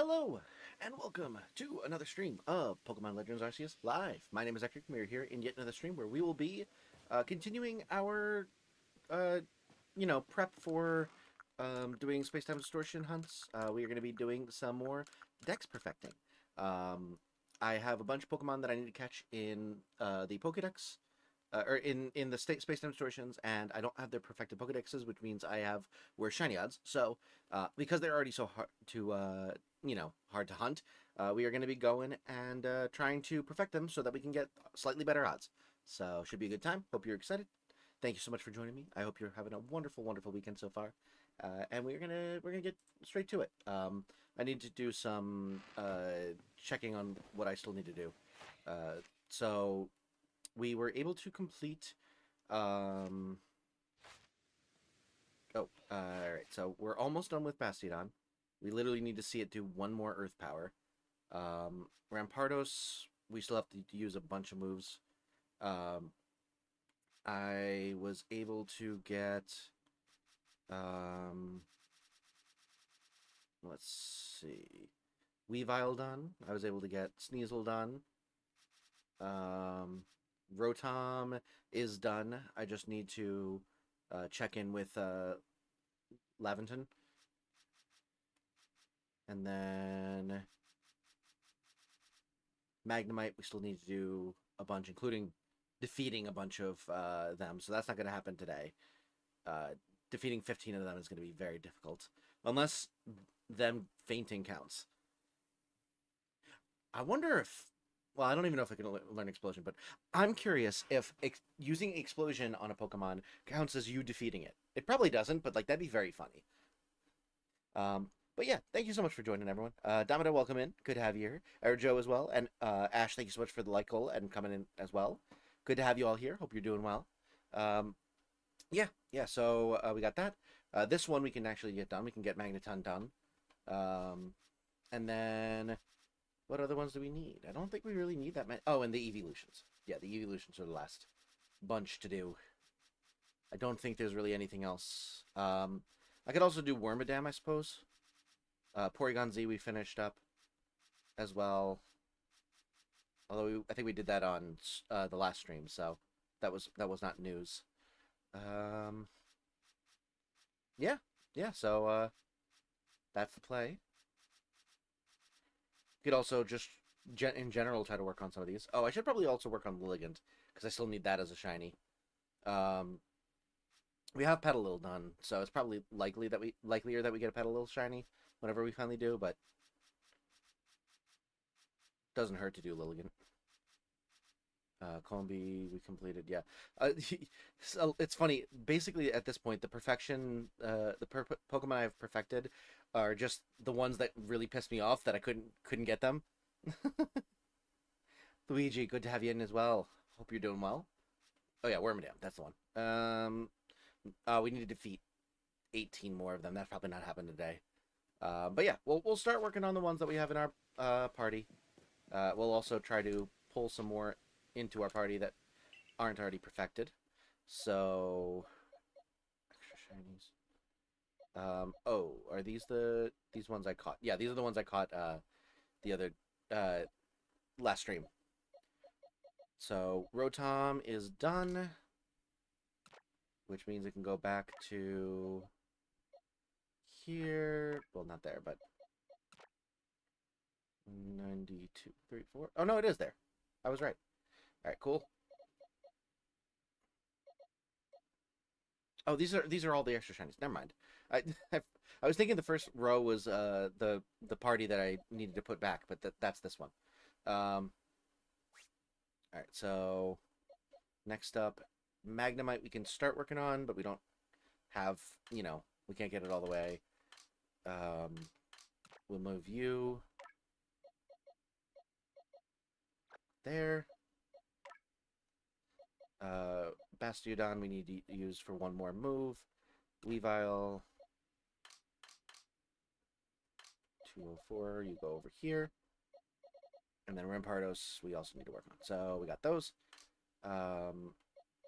Hello, and welcome to another stream of Pokemon Legends Arceus Live. My name is Ectric, and we're here in yet another stream where we will be continuing our, uh, prep for doing Space-Time Distortion hunts. We are going to be doing some more dex perfecting. Um, I have a bunch of Pokemon that I need to catch in the pokedex, or in the Space-Time Distortions, and I don't have their perfected pokedexes, which means I have worse shiny odds. So, because they're already so hard to hard to hunt, we are going to be going and trying to perfect them so that we can get slightly better odds. So, should be a good time. Hope you're excited. Thank you so much for joining me. I hope you're having a wonderful, wonderful weekend so far. And we're gonna get straight to it. I need to do some checking on what I still need to do. So we were able to complete. All right. So we're almost done with Bastiodon. We literally need to see it do one more Earth Power. Rampardos, we still have to use a bunch of moves. Um, I was able to get. Um, let's see. Weavile done. I was able to get Sneasel done. Rotom is done. I just need to check in with Laventon. And then Magnemite, we still need to do a bunch, including defeating a bunch of them. So that's not going to happen today. Defeating 15 of them is going to be very difficult. Unless them fainting counts. I wonder if... Well, I don't even know if I can learn Explosion, but I'm curious if using Explosion on a Pokemon counts as you defeating it. It probably doesn't, but like that'd be very funny. But yeah, thank you so much for joining, everyone. Damida, welcome in. Good to have you here. Joe as well. And Ash, thank you so much for the like goal and coming in as well. Good to have you all here. Hope you're doing well. Yeah, so we got that. This one we can actually get done. We can get Magneton done. And then what other ones do we need? I don't think we really need that many. Oh, and the Eeveelutions. Yeah, the Eeveelutions are the last bunch to do. I don't think there's really anything else. I could also do Wormadam, I suppose. Porygon Z we finished up as well. Although I think we did that on the last stream, so that was not news. Yeah. So that's the play. You could also just in general try to work on some of these. Oh, I should probably also work on Lilligant because I still need that as a shiny. We have Petalil done, so it's probably likelier that we get a Petalil shiny whenever we finally do, but doesn't hurt to do Lilligant. Combi we completed, yeah. So it's funny. Basically, at this point, the Pokemon I've perfected are just the ones that really pissed me off that I couldn't get them. Luigi, good to have you in as well. Hope you're doing well. Oh yeah, Wormadam, that's the one. We need to defeat 18 more of them. That's probably not happening today. But yeah, we'll start working on the ones that we have in our party. We'll also try to pull some more into our party that aren't already perfected. So extra shinies. Oh, are these these ones I caught? Yeah, these are the ones I caught the other last stream. So Rotom is done, which means it can go back to here. Well, not there, but 92, 34. Oh no, it is there. I was right. All right, cool. Oh, these are all the extra shinies. Never mind. I I was thinking the first row was the party that I needed to put back, but that's this one. All right, so next up, Magnemite we can start working on, but we don't have, we can't get it all the way. We'll move you there. Bastiodon we need to use for one more move. Weavile 204, you go over here. And then Rampardos we also need to work on. So we got those.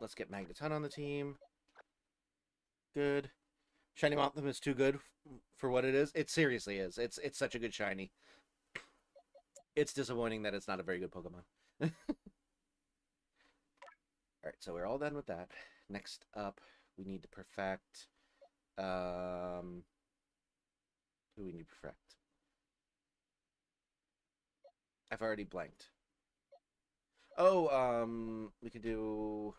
Let's get Magneton on the team. Good. Shiny Mothim is too good for what it is. It seriously is. It's such a good shiny. It's disappointing that it's not a very good Pokemon. Alright, so we're all done with that. Next up, we need to perfect... who we need to perfect? I've already blanked. Oh, we could do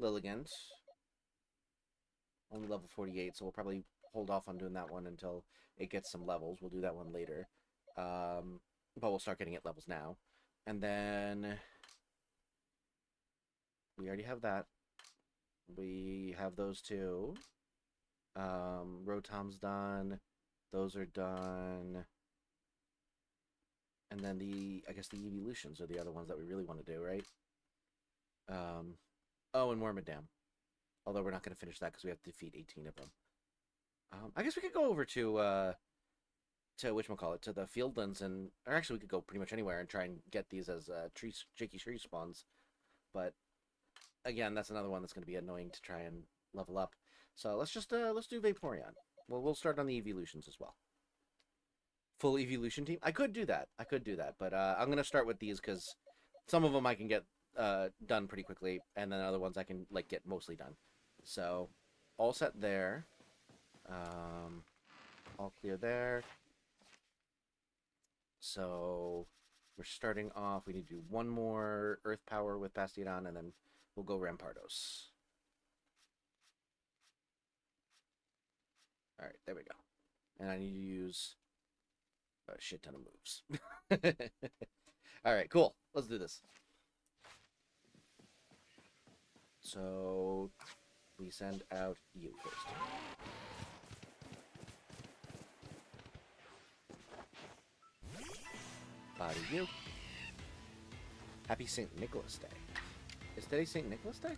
Lilligant. Only level 48, so we'll probably hold off on doing that one until it gets some levels. We'll do that one later. But we'll start getting it levels now. And then... we already have that. We have those two. Rotom's done. Those are done. And then I guess the Eeveelutions are the other ones that we really want to do, right? Oh, and Wormadam. Although we're not going to finish that because we have to defeat 18 of them. I guess we could go over to whatchamacallit, to the Fieldlands, or actually we could go pretty much anywhere and try and get these as Jakey tree spawns. But again, that's another one that's going to be annoying to try and level up. So let's do Vaporeon. Well, we'll start on the Eeveelutions as well. Full Eeveelution team. I could do that, but I'm going to start with these because some of them I can get done pretty quickly, and then other ones I can get mostly done. So all set there. All clear there. So we're starting off. We need to do one more Earth Power with Bastiodon, and then we'll go Rampardos. All right, there we go. And I need to use a shit ton of moves. All right, cool. Let's do this. So we send out you first. Body you. Happy St. Nicholas Day. Is today St. Nicholas Day?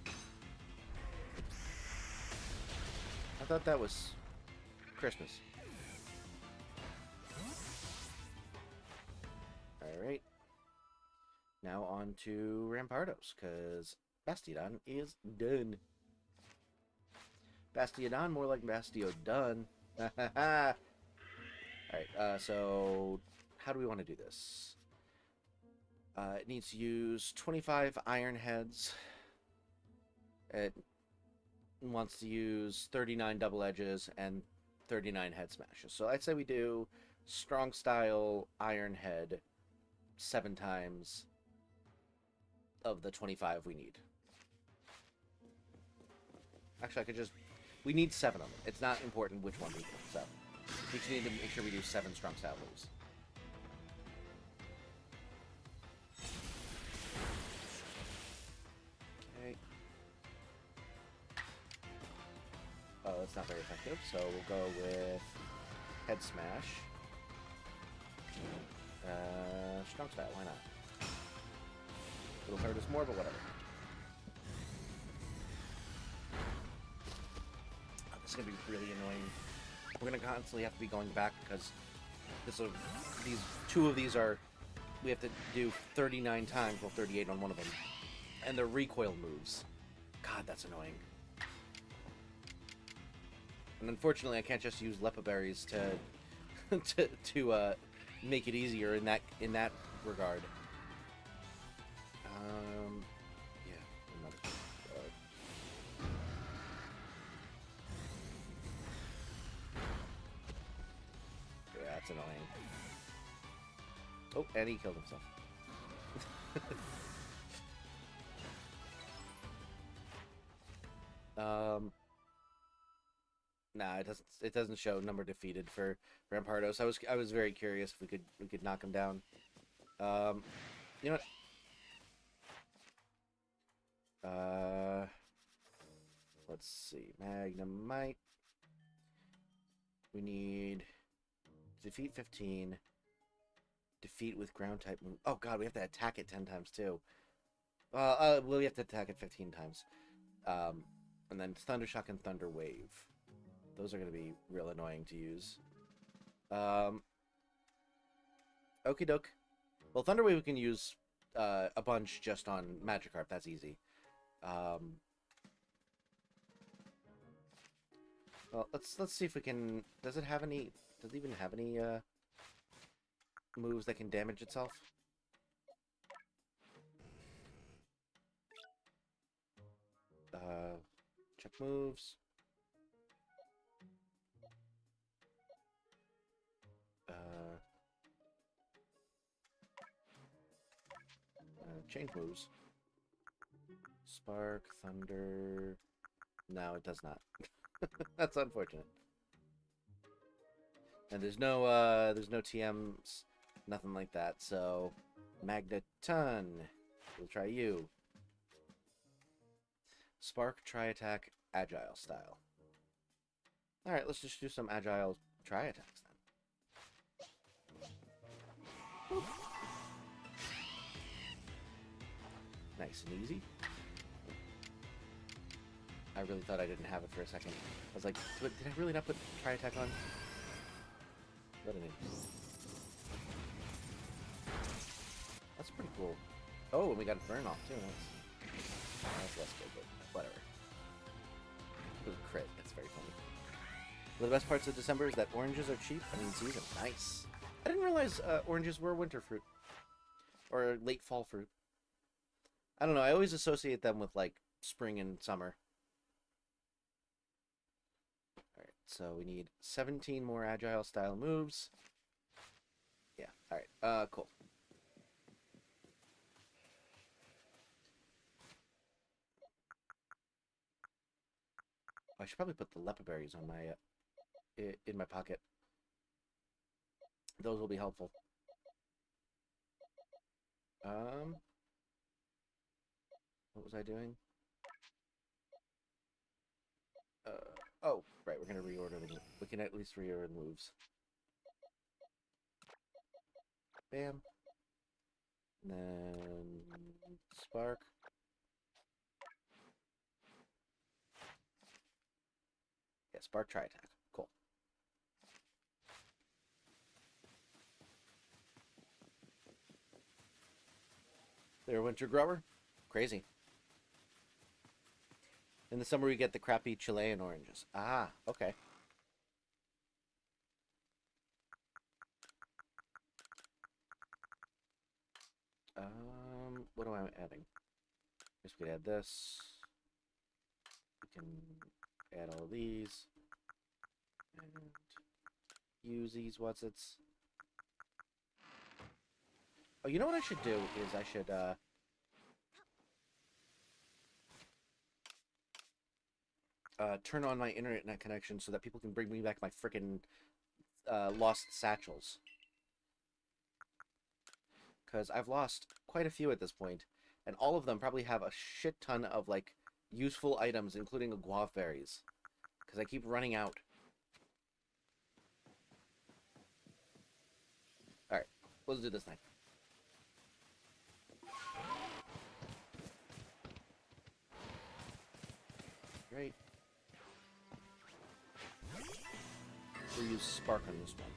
I thought that was Christmas. Alright. Now on to Rampardos, because Bastiodon is done. Bastiodon, more like Bastiodon. Alright, so how do we want to do this? It needs to use 25 Iron Heads. It wants to use 39 Double Edges and 39 Head Smashes. So I'd say we do Strong Style Iron Head 7 times of the 25 we need. Actually, I could just... we need 7 of them. It's not important which one we do, so we just need to make sure we do 7 Strong Style moves. Okay. Oh, that's not very effective, so we'll go with Head Smash. Strong Style, why not? It'll hurt us more, but whatever. Oh, this is going to be really annoying. We're going to constantly have to be going back because two of these are... we have to do 39 times, well 38 on one of them. And they're recoil moves. God, that's annoying. And unfortunately, I can't just use Lepa Berries to make it easier in that regard. Yeah, another card. Yeah, that's annoying. Oh, and he killed himself. Nah, it doesn't show number defeated for Rampardos. I was very curious if we could knock him down. You know what? Let's see. Magnemite. We need defeat 15. Defeat with ground type move. Oh god, we have to attack it 10 times too. Well, we have to attack it 15 times. And then Thunder Shock and Thunder Wave. Those are going to be real annoying to use. Okie doke. Well, Thunder Wave we can use a bunch just on Magikarp. That's easy. Well, let's see if we can... Does it have any... Does it even have any, moves that can damage itself? Check moves. Change moves. Spark, Thunder... No, it does not. That's unfortunate. And there's no TMs, nothing like that, so... Magneton. We'll try you. Spark, Tri-Attack, Agile style. Alright, let's just do some Agile Tri-Attacks then. Boop. Nice and easy. I really thought I didn't have it for a second. I was like, did I really not put Tri-Attack on? What an idiot. That's pretty cool. Oh, and we got a burn off too. That's less good, but whatever. Ooh, crit. That's very funny. One of the best parts of December is that oranges are cheap and in season. Nice. I didn't realize oranges were winter fruit. Or late fall fruit. I don't know. I always associate them with, like, spring and summer. Alright, so we need 17 more agile style moves. Yeah, alright. Cool. I should probably put the leopard berries on my in my pocket. Those will be helpful. What was I doing? Oh, right. We're gonna reorder the. We can at least reorder the moves. Bam. And then Spark. Yeah, Spark Tri-Attack. Cool. There, Winter Grower. Crazy. In the summer, we get the crappy Chilean oranges. Ah, okay. What am I adding? Guess we could add this. We can add all these. And use these what's-its. Oh, you know what I should do is I should, turn on my internet connection so that people can bring me back my frickin' lost satchels. Because I've lost quite a few at this point, and all of them probably have a shit ton of, like, useful items, including the guava berries. Because I keep running out. Alright, let's do this thing. Great. We'll use Spark on this one.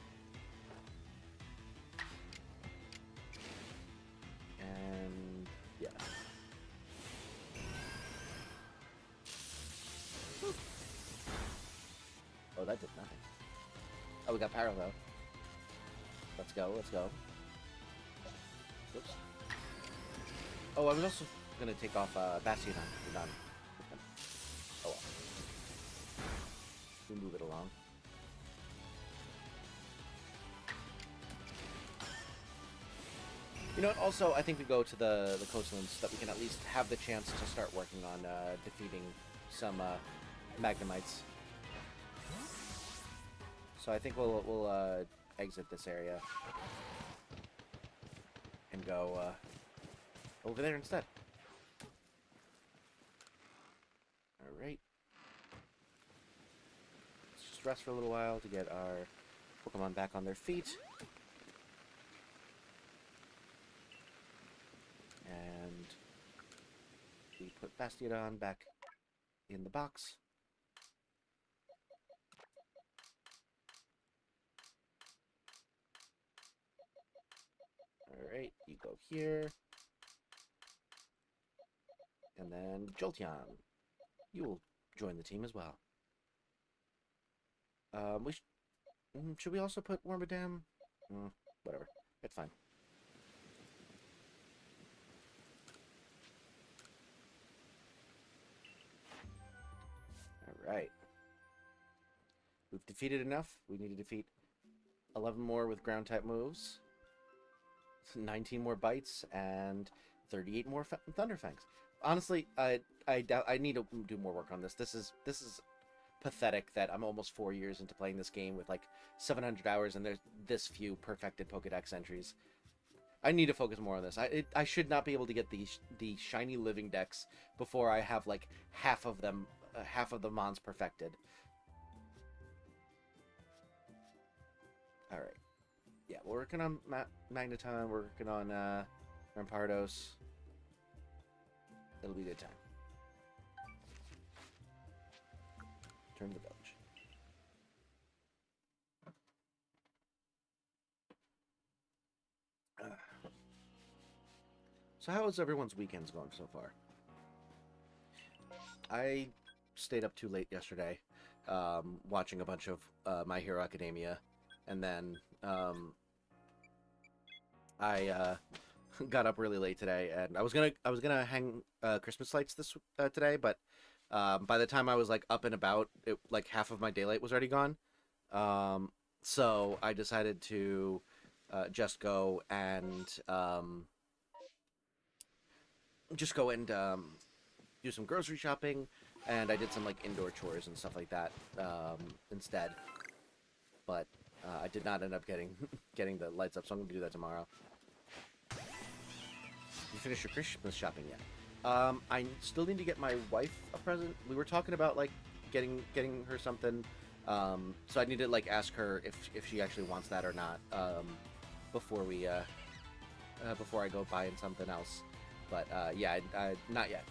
And yeah. Oh, that did nothing. Oh, we got Pyro though. Let's go, let's go. Whoops. Oh, I was also gonna take off Bastion. We're done. Oh well. We move it along. You know what, also, I think we go to the coastlands so that we can at least have the chance to start working on defeating some Magnemites. So I think we'll exit this area and go over there instead. Alright. Let's just rest for a little while to get our Pokemon back on their feet. And we put Bastiodon back in the box. Alright, you go here. And then Jolteon. You will join the team as well. We should we also put Wormadam? Whatever. It's fine. Alright. We've defeated enough. We need to defeat 11 more with ground-type moves. 19 more bites and 38 more Thunderfangs. Honestly, I need to do more work on this. This is pathetic that I'm almost 4 years into playing this game with like 700 hours and there's this few perfected Pokedex entries. I need to focus more on this. I should not be able to get the shiny living decks before I have like half of them, half of the mons perfected. All right. Yeah, we're working on Magneton. We're working on Rampardos. It'll be a good time. Turn to the village. So how is everyone's weekends going so far? I stayed up too late yesterday, watching a bunch of My Hero Academia, and then I got up really late today, and I was gonna hang Christmas lights today, but by the time I was like up and about, like half of my daylight was already gone. So I decided to just go and do some grocery shopping, and I did some like indoor chores and stuff like that instead. But I did not end up getting the lights up, so I'm gonna do that tomorrow. You finished your Christmas shopping yet? I still need to get my wife a present. We were talking about like getting her something. So I need to like ask her if she actually wants that or not before before I go buying something else. But yeah, not yet.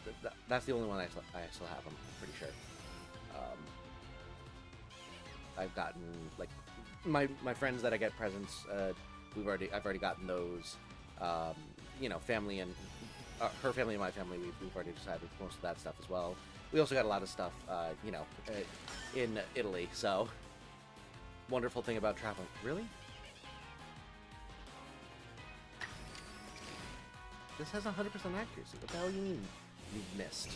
That's the only one I still have. I'm pretty sure. I've gotten like my friends that I get presents. I've already gotten those. You know, family and her family and my family. We've already decided most of that stuff as well. We also got a lot of stuff. You know, in Italy. So wonderful thing about traveling. Really? This has 100% accuracy. What the hell you mean you've missed?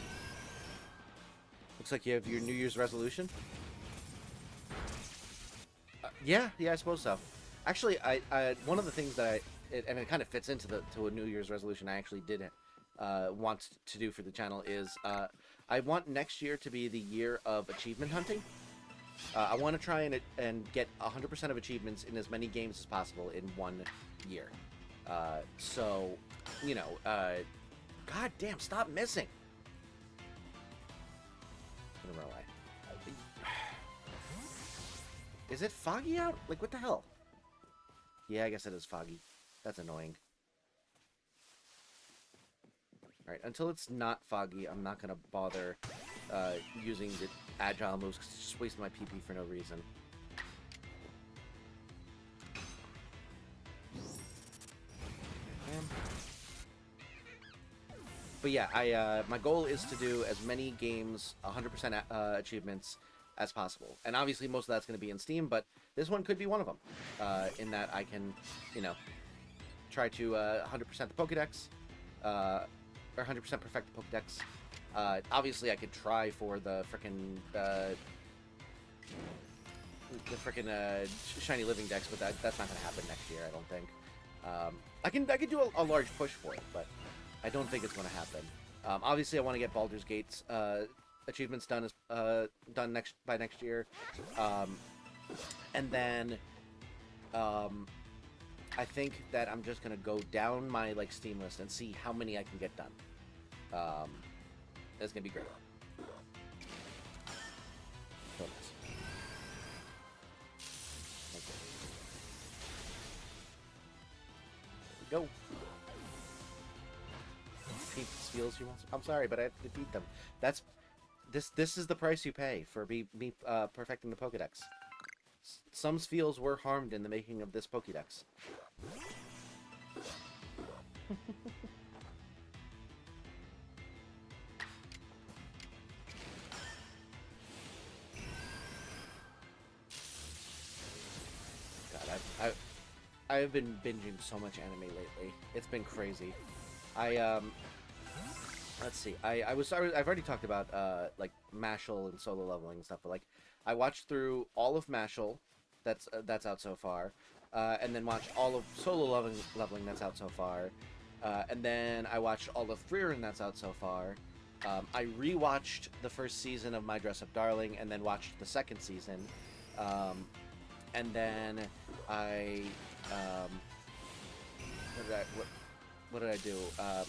Looks like you have your New Year's resolution. Yeah, I suppose so. Actually, I one of the things that and it kind of fits into to a New Year's resolution I actually did want to do for the channel is I want next year to be the year of achievement hunting. I want to try and get 100% of achievements in as many games as possible in 1 year. So, you know, god damn, stop missing. I'm gonna run away. Is it foggy out? Like, what the hell? Yeah, I guess it is foggy. That's annoying. Alright, until it's not foggy, I'm not gonna bother using the agile moves because it's just wasting my PP for no reason. But yeah, my goal is to do as many games, 100% achievements as possible. And obviously most of that's going to be in Steam, but this one could be one of them. In that I can, you know, try to 100% the Pokedex, or 100% perfect the Pokedex. Obviously I could try for the frickin' shiny living dex, but that's not going to happen next year, I don't think. I can do a large push for it, but I don't think it's going to happen. Obviously, I want to get Baldur's Gate's achievements done by next year, and then I think that I'm just going to go down my like Steam list and see how many I can get done. That's going to be great. So nice. Okay. There we go. Skills you want. I'm sorry, but I have to defeat them. This is the price you pay for me perfecting the Pokedex. Some Spheals were harmed in the making of this Pokedex. I've been binging so much anime lately. It's been crazy. I let's see. I've already talked about like Mashal and solo leveling and stuff, but like I watched through all of Mashal, that's out so far, and then watched all of solo leveling that's out so far, and then I watched all of Frieren that's out so far. I rewatched the first season of My Dress Up Darling, and then watched the second season, and then I what did I do?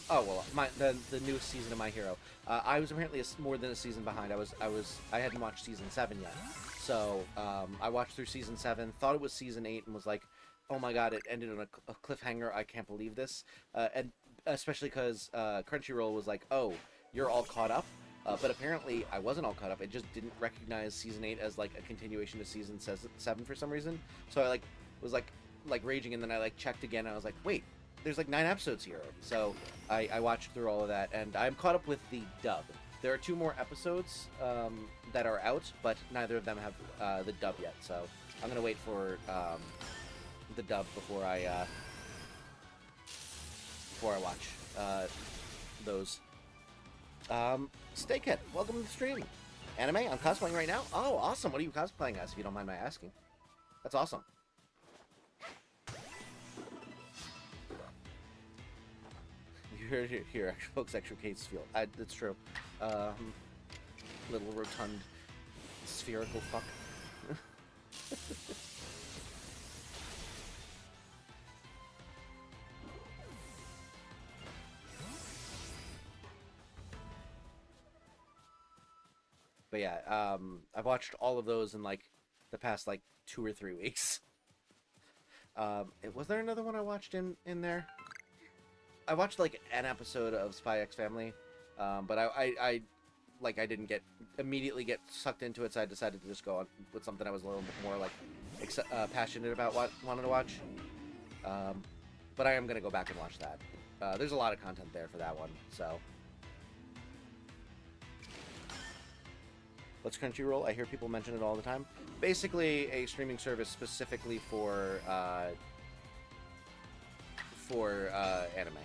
Oh well, the newest season of My Hero. I was apparently more than a season behind. I hadn't watched season 7 yet, so I watched through season 7. Thought it was season 8, and was like, oh my god, it ended on a cliffhanger. I can't believe this. And especially because Crunchyroll was like, oh, you're all caught up. But apparently I wasn't all caught up. I just didn't recognize season 8 as like a continuation of season 7 for some reason. So I was like raging, and then I checked again, and I was like, wait, there's like 9 episodes here already. So I watched through all of that, and I'm caught up with the dub. There are 2 more episodes that are out, but neither of them have the dub yet. So I'm gonna wait for the dub before I watch those. Steakhead, welcome to the stream. Anime, I'm cosplaying right now. Oh, awesome! What are you cosplaying as, if you don't mind my asking? That's awesome. Here, folks, extra case feel. That's true. Little rotund, spherical fuck. But yeah, I've watched all of those in like the past 2 or 3 weeks. Was there another one I watched in there? I watched an episode of Spy X Family, but I didn't immediately get sucked into it, so I decided to just go on with something I was a little bit more passionate about, wanted to watch. But I am gonna go back and watch that. There's a lot of content there for that one, so. What's Crunchyroll? I hear people mention it all the time. Basically, a streaming service specifically for anime.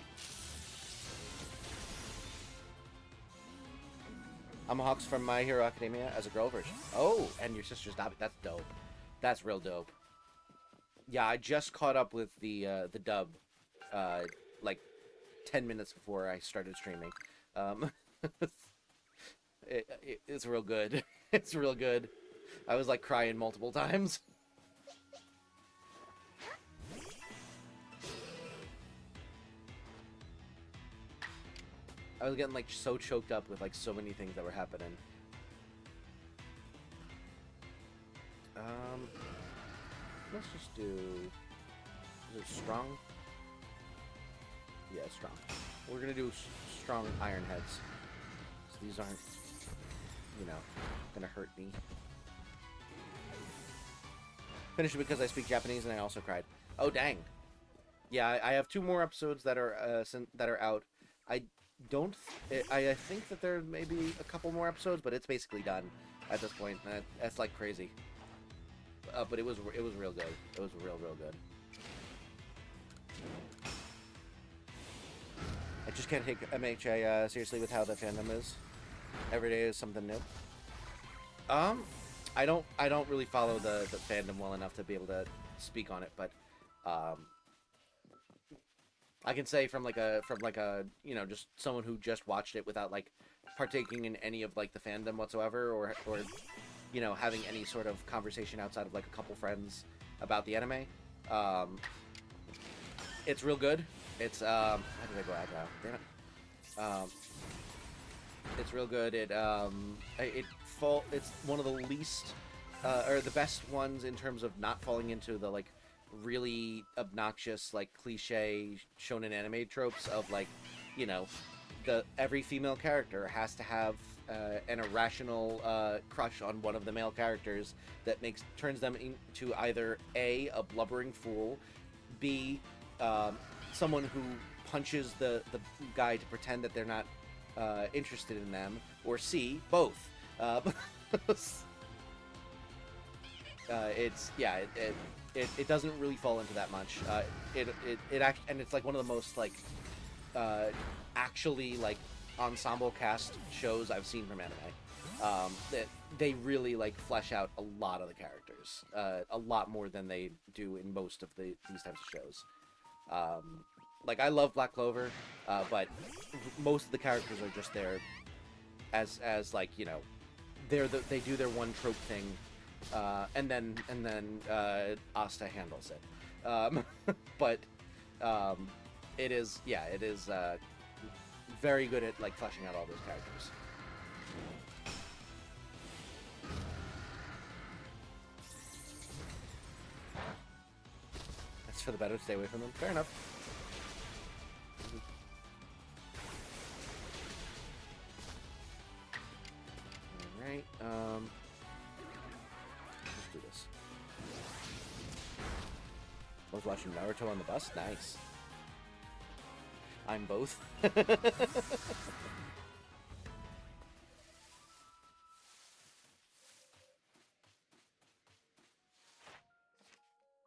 I'm Hawks from My Hero Academia as a girl version. Oh, and your sister's Dabi. That's dope. That's real dope. Yeah, I just caught up with the dub, 10 minutes before I started streaming. It's real good. It's real good. I was crying multiple times. I was getting so choked up with so many things that were happening. Let's just do. Is it strong? Yeah, strong. We're gonna do strong iron heads. So these aren't, gonna hurt me. Finished it because I speak Japanese and I also cried. Oh dang. Yeah, I have 2 more episodes that are out. I think that there may be a couple more episodes, but it's basically done at this point. That's crazy. But it was real good. It was real good. I just can't take MHA seriously with how the fandom is. Every day is something new. I don't really follow the fandom well enough to be able to speak on it, but I can say from a just someone who just watched it without partaking in any of the fandom whatsoever, or having any sort of conversation outside of a couple friends about the anime. It's real good. It's how did I go aggro? Damn it. It's real good. It's one of the least or the best ones in terms of not falling into the really obnoxious cliche shonen anime tropes of every female character has to have an irrational crush on one of the male characters that turns them into either A, a blubbering fool, B, someone who punches the guy to pretend that they're not interested in them, or C, both. it doesn't really fall into that much. And it's like one of the most like actually like ensemble cast shows I've seen from anime. That they really like flesh out a lot of the characters, a lot more than they do in most of these types of shows. Like I love Black Clover, but most of the characters are just there as like, you know, they do their one trope thing, and then Asta handles it. But it is very good at like fleshing out all those characters. That's for the better to stay away from them. Fair enough. Alright, let's do this. I was watching Naruto on the bus? Nice. I'm both.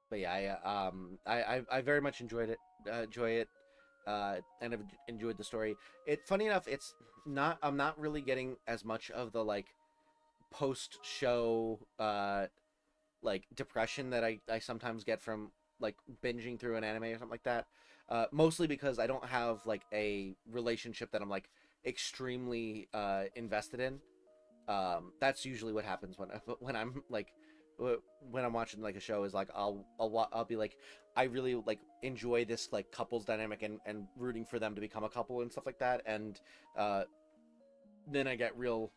But yeah, I very much enjoy it, and have enjoyed the story. Funny enough, it's not. I'm not really getting as much of the like post-show like depression that I sometimes get from like binging through an anime or something like that. Mostly because I don't have like a relationship that I'm like extremely invested in. That's usually what happens when I'm like when I'm watching like a show, is like I'll be like, I really like enjoy this like couples dynamic and rooting for them to become a couple and stuff like that, and then I get real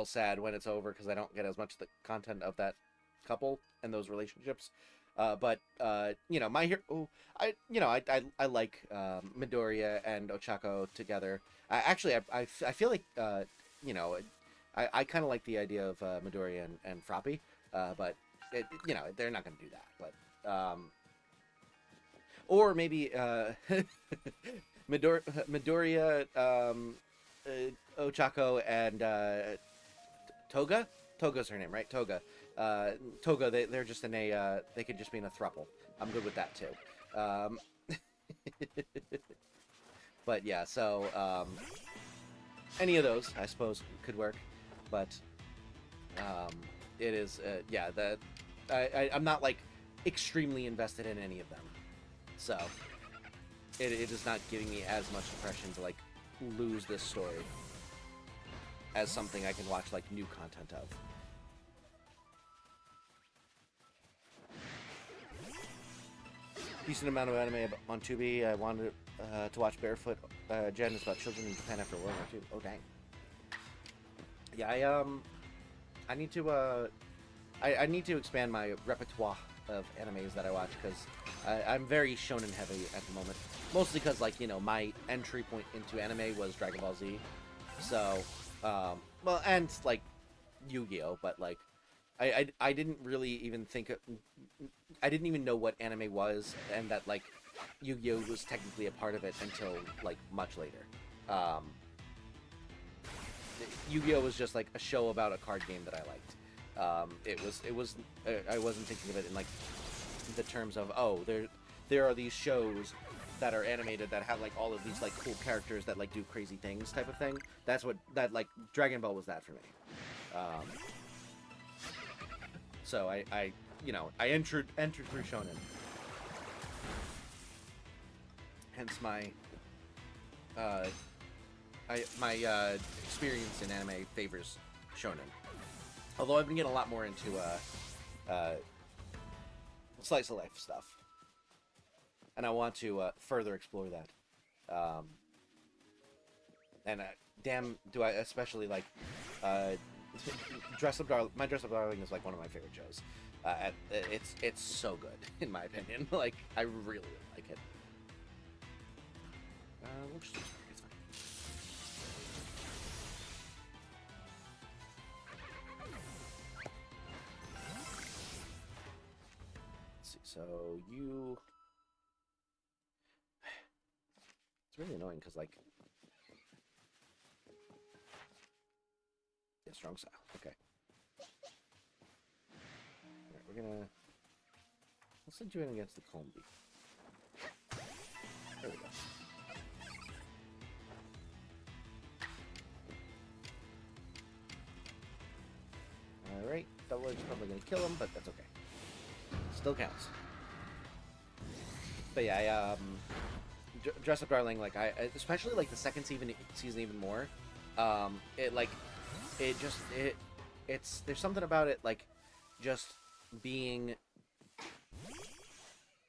sad when it's over because I don't get as much of the content of that couple and those relationships. But you know, my hero, I like Midoriya and Ochako together. I feel like you know, I kind of like the idea of Midoriya and Froppy, but you know, they're not going to do that. But or maybe Midoriya, Ochako, and Toga. Toga's her name, right? Toga. Toga, they're just in a, they could just be in a throuple. I'm good with that, too. But yeah, so, any of those, I suppose, could work. But, it is, yeah, I'm not, like, extremely invested in any of them. So, it is not giving me as much impression to, like, lose this story as something I can watch, like, new content of. Decent amount of anime on Tubi. I wanted to watch Barefoot Gen. It's about children in Japan after World War II. Oh dang. Yeah, I need to I need to expand my repertoire of animes that I watch, because I'm very shonen heavy at the moment. Mostly because, like, you know, my entry point into anime was Dragon Ball Z. So, well, and like Yu-Gi-Oh, but like I didn't really even think I didn't even know what anime was, and that like Yu-Gi-Oh was technically a part of it until like much later. Yu-Gi-Oh was just like a show about a card game that I liked. It was I wasn't thinking of it in like the terms of, oh, there are these shows that are animated that have like all of these like cool characters that like do crazy things type of thing. That's what that, like, Dragon Ball was that for me. So I you know, I entered through shonen. Hence my experience in anime favors shonen. Although I've been getting a lot more into slice of life stuff, and I want to further explore that. And damn, do I especially like Dress Up Darling. My Dress Up Darling is like one of my favorite shows. It's so good in my opinion. Like, I really like it. We'll just, it's fine. Let's see. So you, it's really annoying because like, yeah, strong style. Okay. Alright, we're gonna I'll send you in against the Combi. There we go. Alright, Double Edge's probably gonna kill him, but that's okay. Still counts. But yeah, Dress Up Darling, like, especially, like, the second season even more, there's something about it, like, just being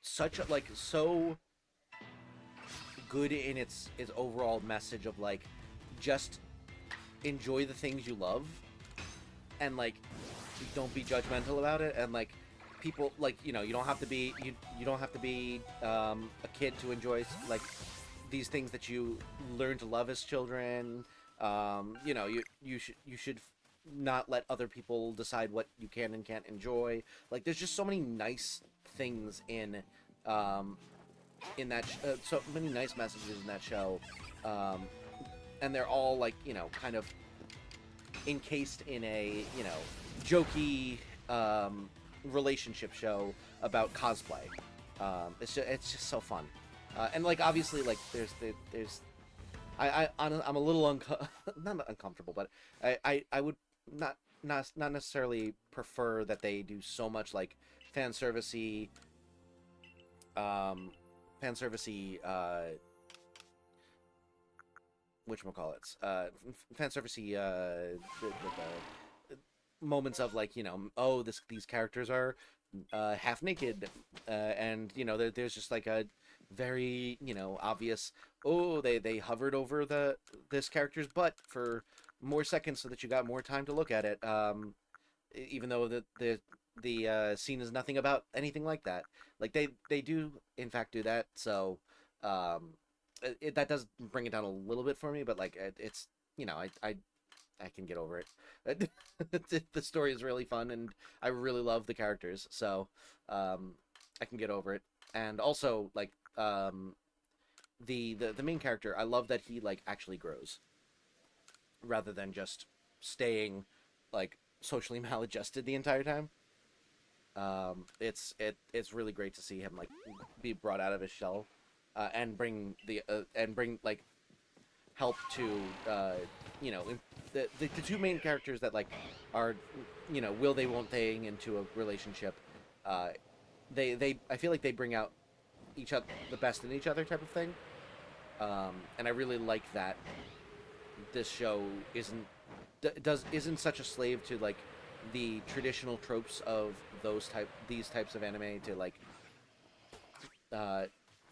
such a, like, so good in its overall message of, like, just enjoy the things you love, and, like, don't be judgmental about it, and, like, people, like, you know, you don't have to be you don't have to be a kid to enjoy, like, these things that you learn to love as children. You know, you should not let other people decide what you can and can't enjoy. Like, there's just so many nice things in that so many nice messages in that show, and they're all, like, you know, kind of encased in a, you know, jokey relationship show about cosplay. It's just so fun, and, like, obviously, like, there's I'm a little not uncomfortable, but I would not necessarily prefer that they do so much, like, fan servicey whatchamacallits, fan servicey moments of, like, you know, oh, these characters are half naked, and, you know, there's just, like, a very, you know, obvious, oh, they hovered over this character's butt for more seconds so that you got more time to look at it, even though the scene is nothing about anything like that. Like, they do in fact do that, so that does bring it down a little bit for me, but, like, it's, you know, I can get over it. The story is really fun, and I really love the characters, so I can get over it. And also, like, the main character, I love that he, like, actually grows, rather than just staying, like, socially maladjusted the entire time. It's really great to see him, like, be brought out of his shell, and bring like, help to, you know, the two main characters that, like, are, you know, will they won't they into a relationship. I feel like they bring out the best in each other type of thing, and I really like that this show isn't such a slave to, like, the traditional tropes of these types of anime, to, like,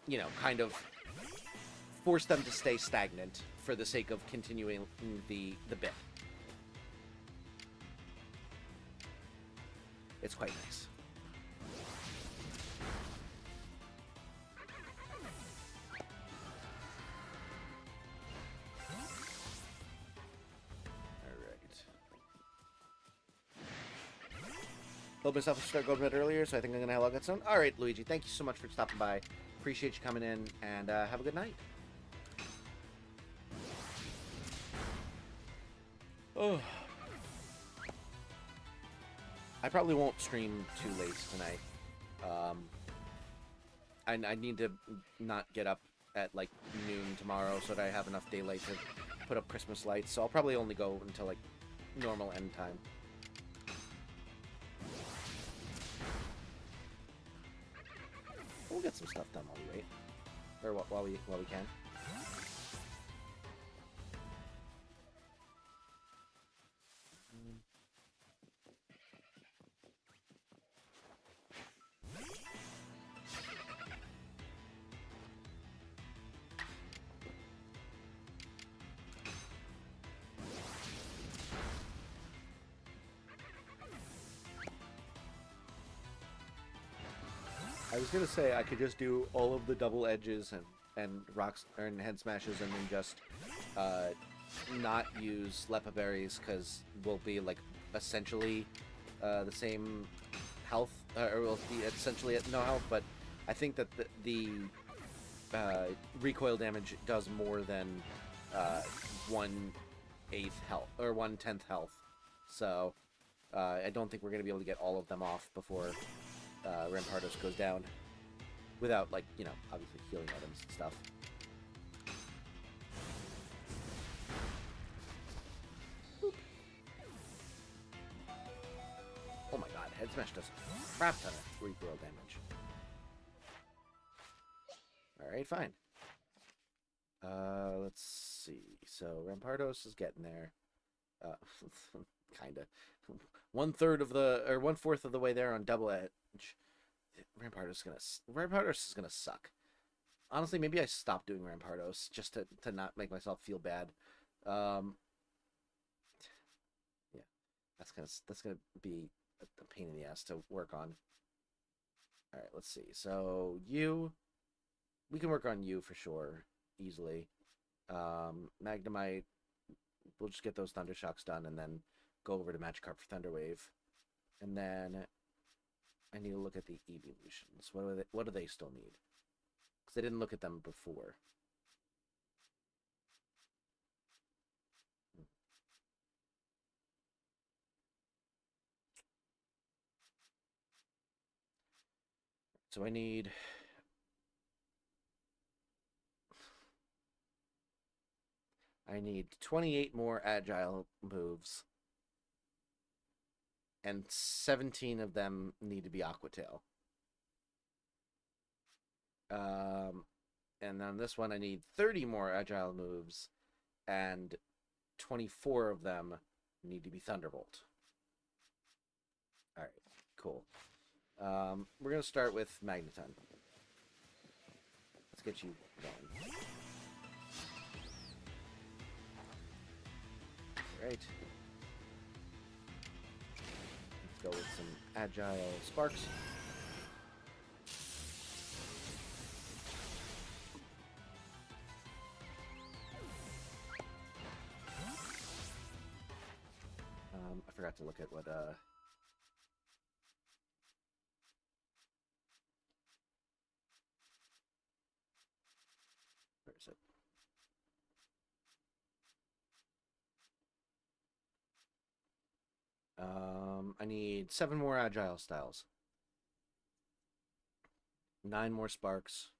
you know, kind of force them to stay stagnant for the sake of continuing the bit. It's quite nice. Told myself to start going to bed earlier, so I think I'm going to log out soon. Alright, Luigi, thank you so much for stopping by. Appreciate you coming in, and have a good night. Oh. I probably won't stream too late tonight. I need to not get up at, like, noon tomorrow so that I have enough daylight to put up Christmas lights, so I'll probably only go until, like, normal end time. We'll get some stuff done while we wait, or while we can. I was gonna say I could just do all of the double edges and rocks and head smashes, and then just not use Lepa berries, because we'll be, like, essentially the same health, or we'll be essentially at no health. But I think that the recoil damage does more than 1/8 health or 1/10 health, so I don't think we're gonna be able to get all of them off before Rampardos goes down without, like, you know, obviously healing items and stuff. Boop. Oh my god, Head Smash does a crap ton of recoil damage. Alright, fine. Let's see. So Rampardos is getting there. Kinda. 1/3 of the, or 1/4 of the way there on double edge. Rampardos is gonna suck. Honestly, maybe I stop doing Rampardos just to not make myself feel bad. Yeah, that's gonna be a pain in the ass to work on. All right, let's see. So we can work on you for sure, easily. Magnemite, we'll just get those Thunder Shocks done and then go over to Magikarp for Thunder Wave. And then I need to look at the Eeveelutions. What do they still need? Because I didn't look at them before. So I need 28 more agile moves. And 17 of them need to be Aqua Tail. And on this one, I need 30 more agile moves, and 24 of them need to be Thunderbolt. All right, cool. We're going to start with Magneton. Let's get you going. All right. Go with some agile sparks. I forgot to look at what where is it? I need 7 more agile styles, 9 more sparks,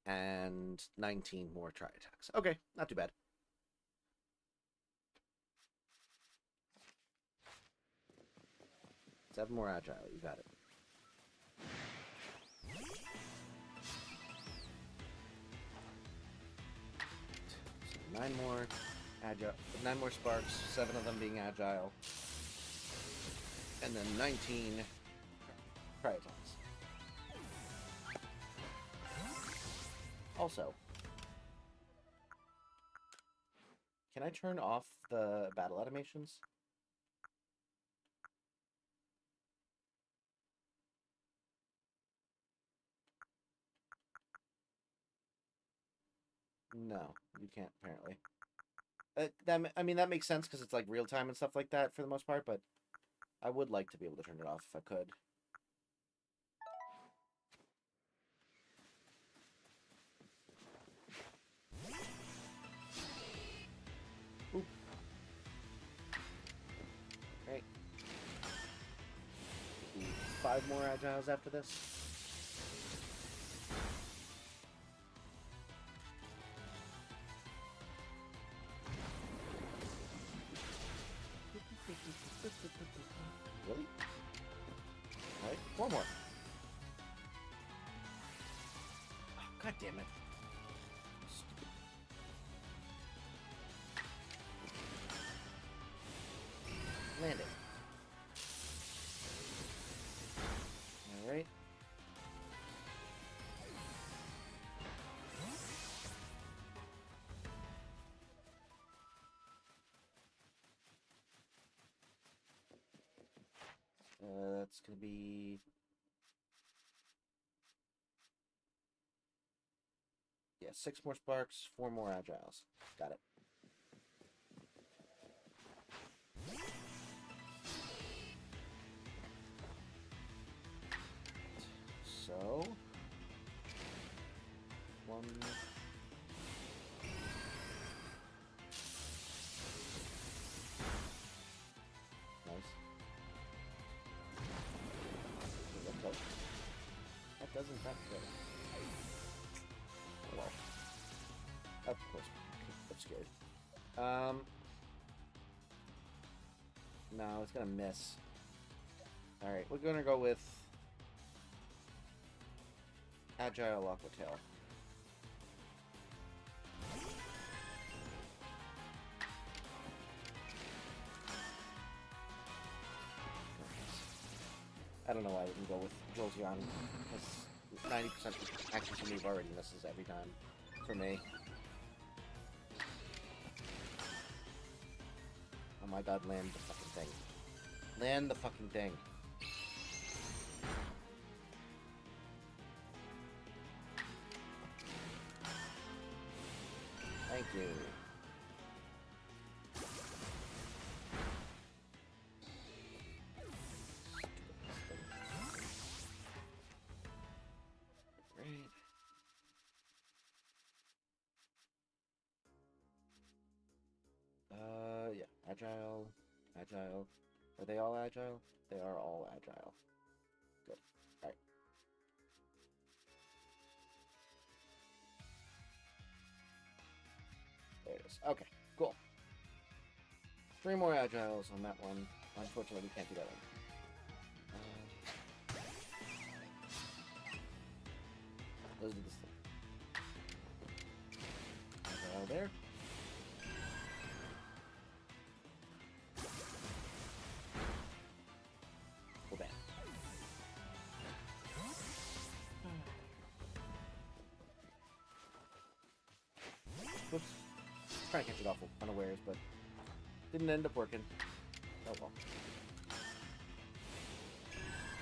and 19 more tri attacks. Okay, not too bad. Seven more agile, you got it. So 9 more agile, 9 more sparks, 7 of them being agile. And then 19 tri attacks. Also, can I turn off the battle animations? No, you can't, apparently. I mean, that makes sense because it's like real time and stuff like that for the most part, but I would like to be able to turn it off if I could. Oop. Right. 5 more agiles after this. Really? Alright, 4 more. Oh, God damn it. Stupid. Landing. Alright. That's gonna be... Yeah, 6 more sparks, 4 more agiles. Got it. So... 1... Nice. Let's go. good. Oh, well. Of course. I'm scared. No, it's gonna miss. Alright, we're gonna go with Agile Aqua Tail. I don't know why I didn't go with Jolteon, because 90% accuracy move already misses every time for me. Oh my god, land the fucking thing. Land the fucking thing. Thank you. Yeah. Agile. Agile. Are they all agile? They are all agile. Good. Alright. There it is. Okay, cool. 3 more agiles on that one. Unfortunately, we can't do that one. Let's do this thing. Agile there. Go back. Whoops. Trying to catch it off unawares, but didn't end up working. Oh well.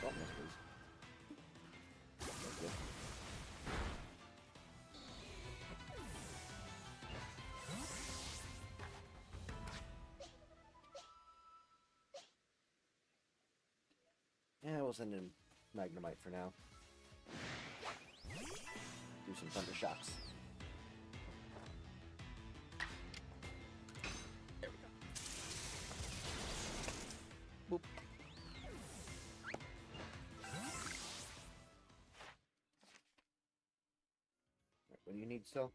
Don't miss, please. That's good. Yeah, we'll send in Magnemite for now. Do some Thunder Shocks. There we go. Boop. Right, what do you need still?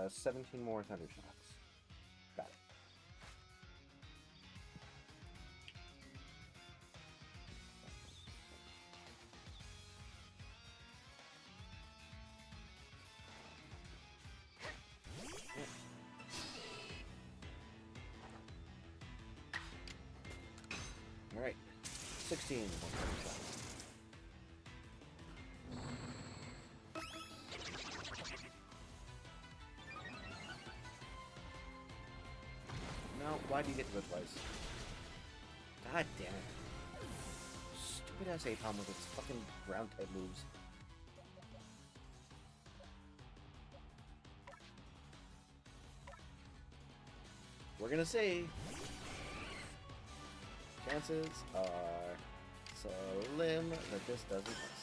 17 more Thunder Shocks. Got it. Alright. 16 more Thunder Shocks. No, why do you get to go twice? God damn it. Stupid ass Apom with its fucking ground type moves. We're gonna see. Chances are slim that this doesn't miss.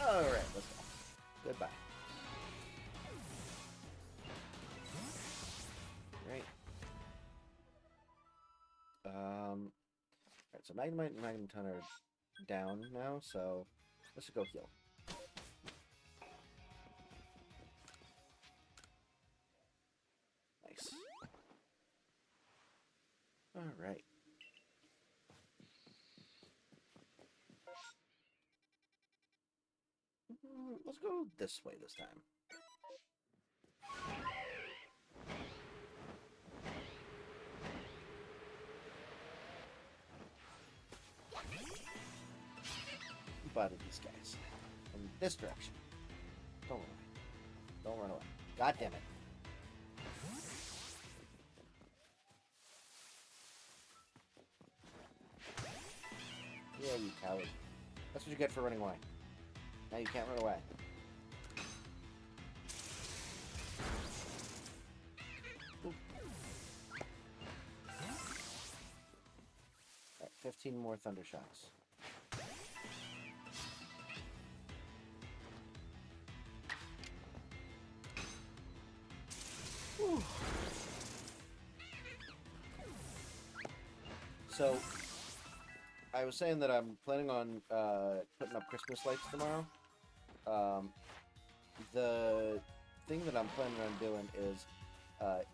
Alright, let's go. Goodbye. Right. Alright, so Magnemite and Magneton are down now, so let's just go heal. Nice. Alright. Let's go this way this time. Bother these guys. From this direction. Don't run away. Don't run away. God damn it. Yeah, you coward. That's what you get for running away. Now you can't run away. Ooh. Alright, 15 more Thunder Shocks. Whew. So, I was saying that I'm planning on putting up Christmas lights tomorrow. Um, the thing that I'm planning on doing is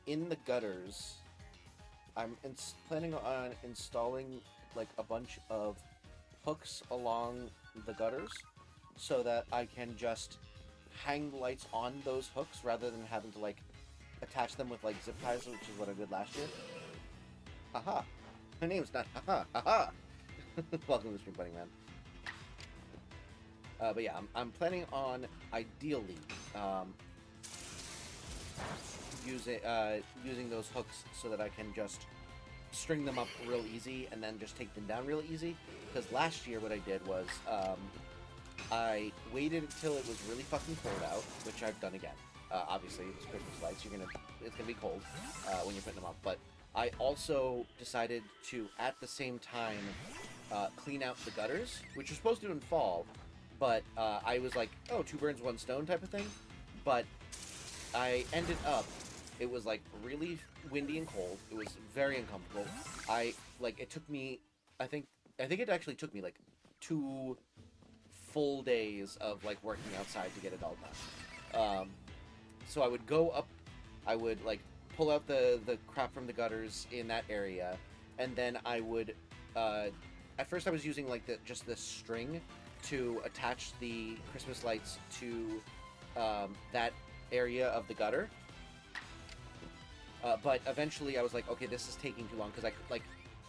in the gutters, I'm planning on installing like a bunch of hooks along the gutters so that I can just hang lights on those hooks rather than having to like attach them with like zip ties, which is what I did last year. Haha. Her name's not haha. Haha. Welcome to the stream, Bunny Man. But yeah, I'm planning on ideally using those hooks so that I can just string them up real easy and then just take them down real easy. Because last year what I did was I waited until it was really fucking cold out, which I've done again. Obviously, it's Christmas lights. It's gonna be cold when you're putting them up. But I also decided to, at the same time, clean out the gutters, which are supposed to do in fall. But I was like, oh, two birds, one stone type of thing. But I ended up, it was like really windy and cold. It was very uncomfortable. It took me, I think it actually took me like 2 full days of like working outside to get it all done. So I would go up, I would like pull out the crap from the gutters in that area, and then I would, at first I was using like just this string to attach the Christmas lights to that area of the gutter. But eventually I was like, okay, this is taking too long, because I like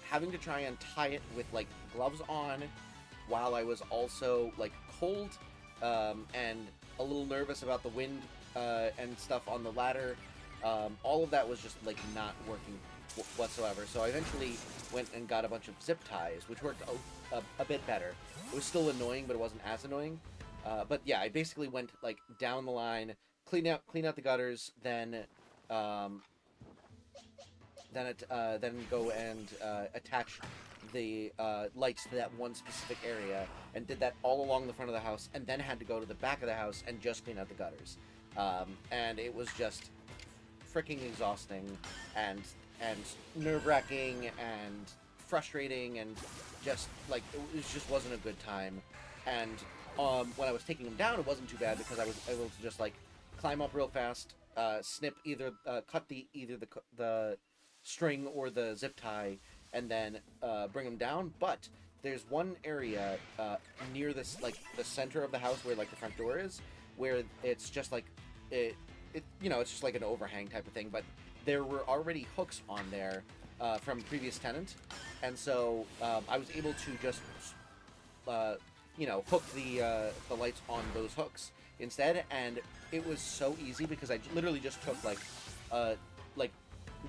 having to try and tie it with like gloves on while I was also like cold and a little nervous about the wind and stuff on the ladder. All of that was just like not working whatsoever. So I eventually went and got a bunch of zip ties, which worked a bit better. It was still annoying, but it wasn't as annoying. But yeah, I basically went like down the line, clean out the gutters, then go and attach the lights to that one specific area, and did that all along the front of the house, and then had to go to the back of the house and just clean out the gutters. And it was just freaking exhausting and nerve-wracking and frustrating, and just like it just wasn't a good time. And when I was taking them down, it wasn't too bad because I was able to just like climb up real fast, snip cut either the string or the zip tie, and then bring them down. But there's one area near this, like the center of the house where like the front door is, where it's just like it's just like an overhang type of thing. But there were already hooks on there from previous tenant, and so I was able to just hook the lights on those hooks instead, and it was so easy because I literally just took like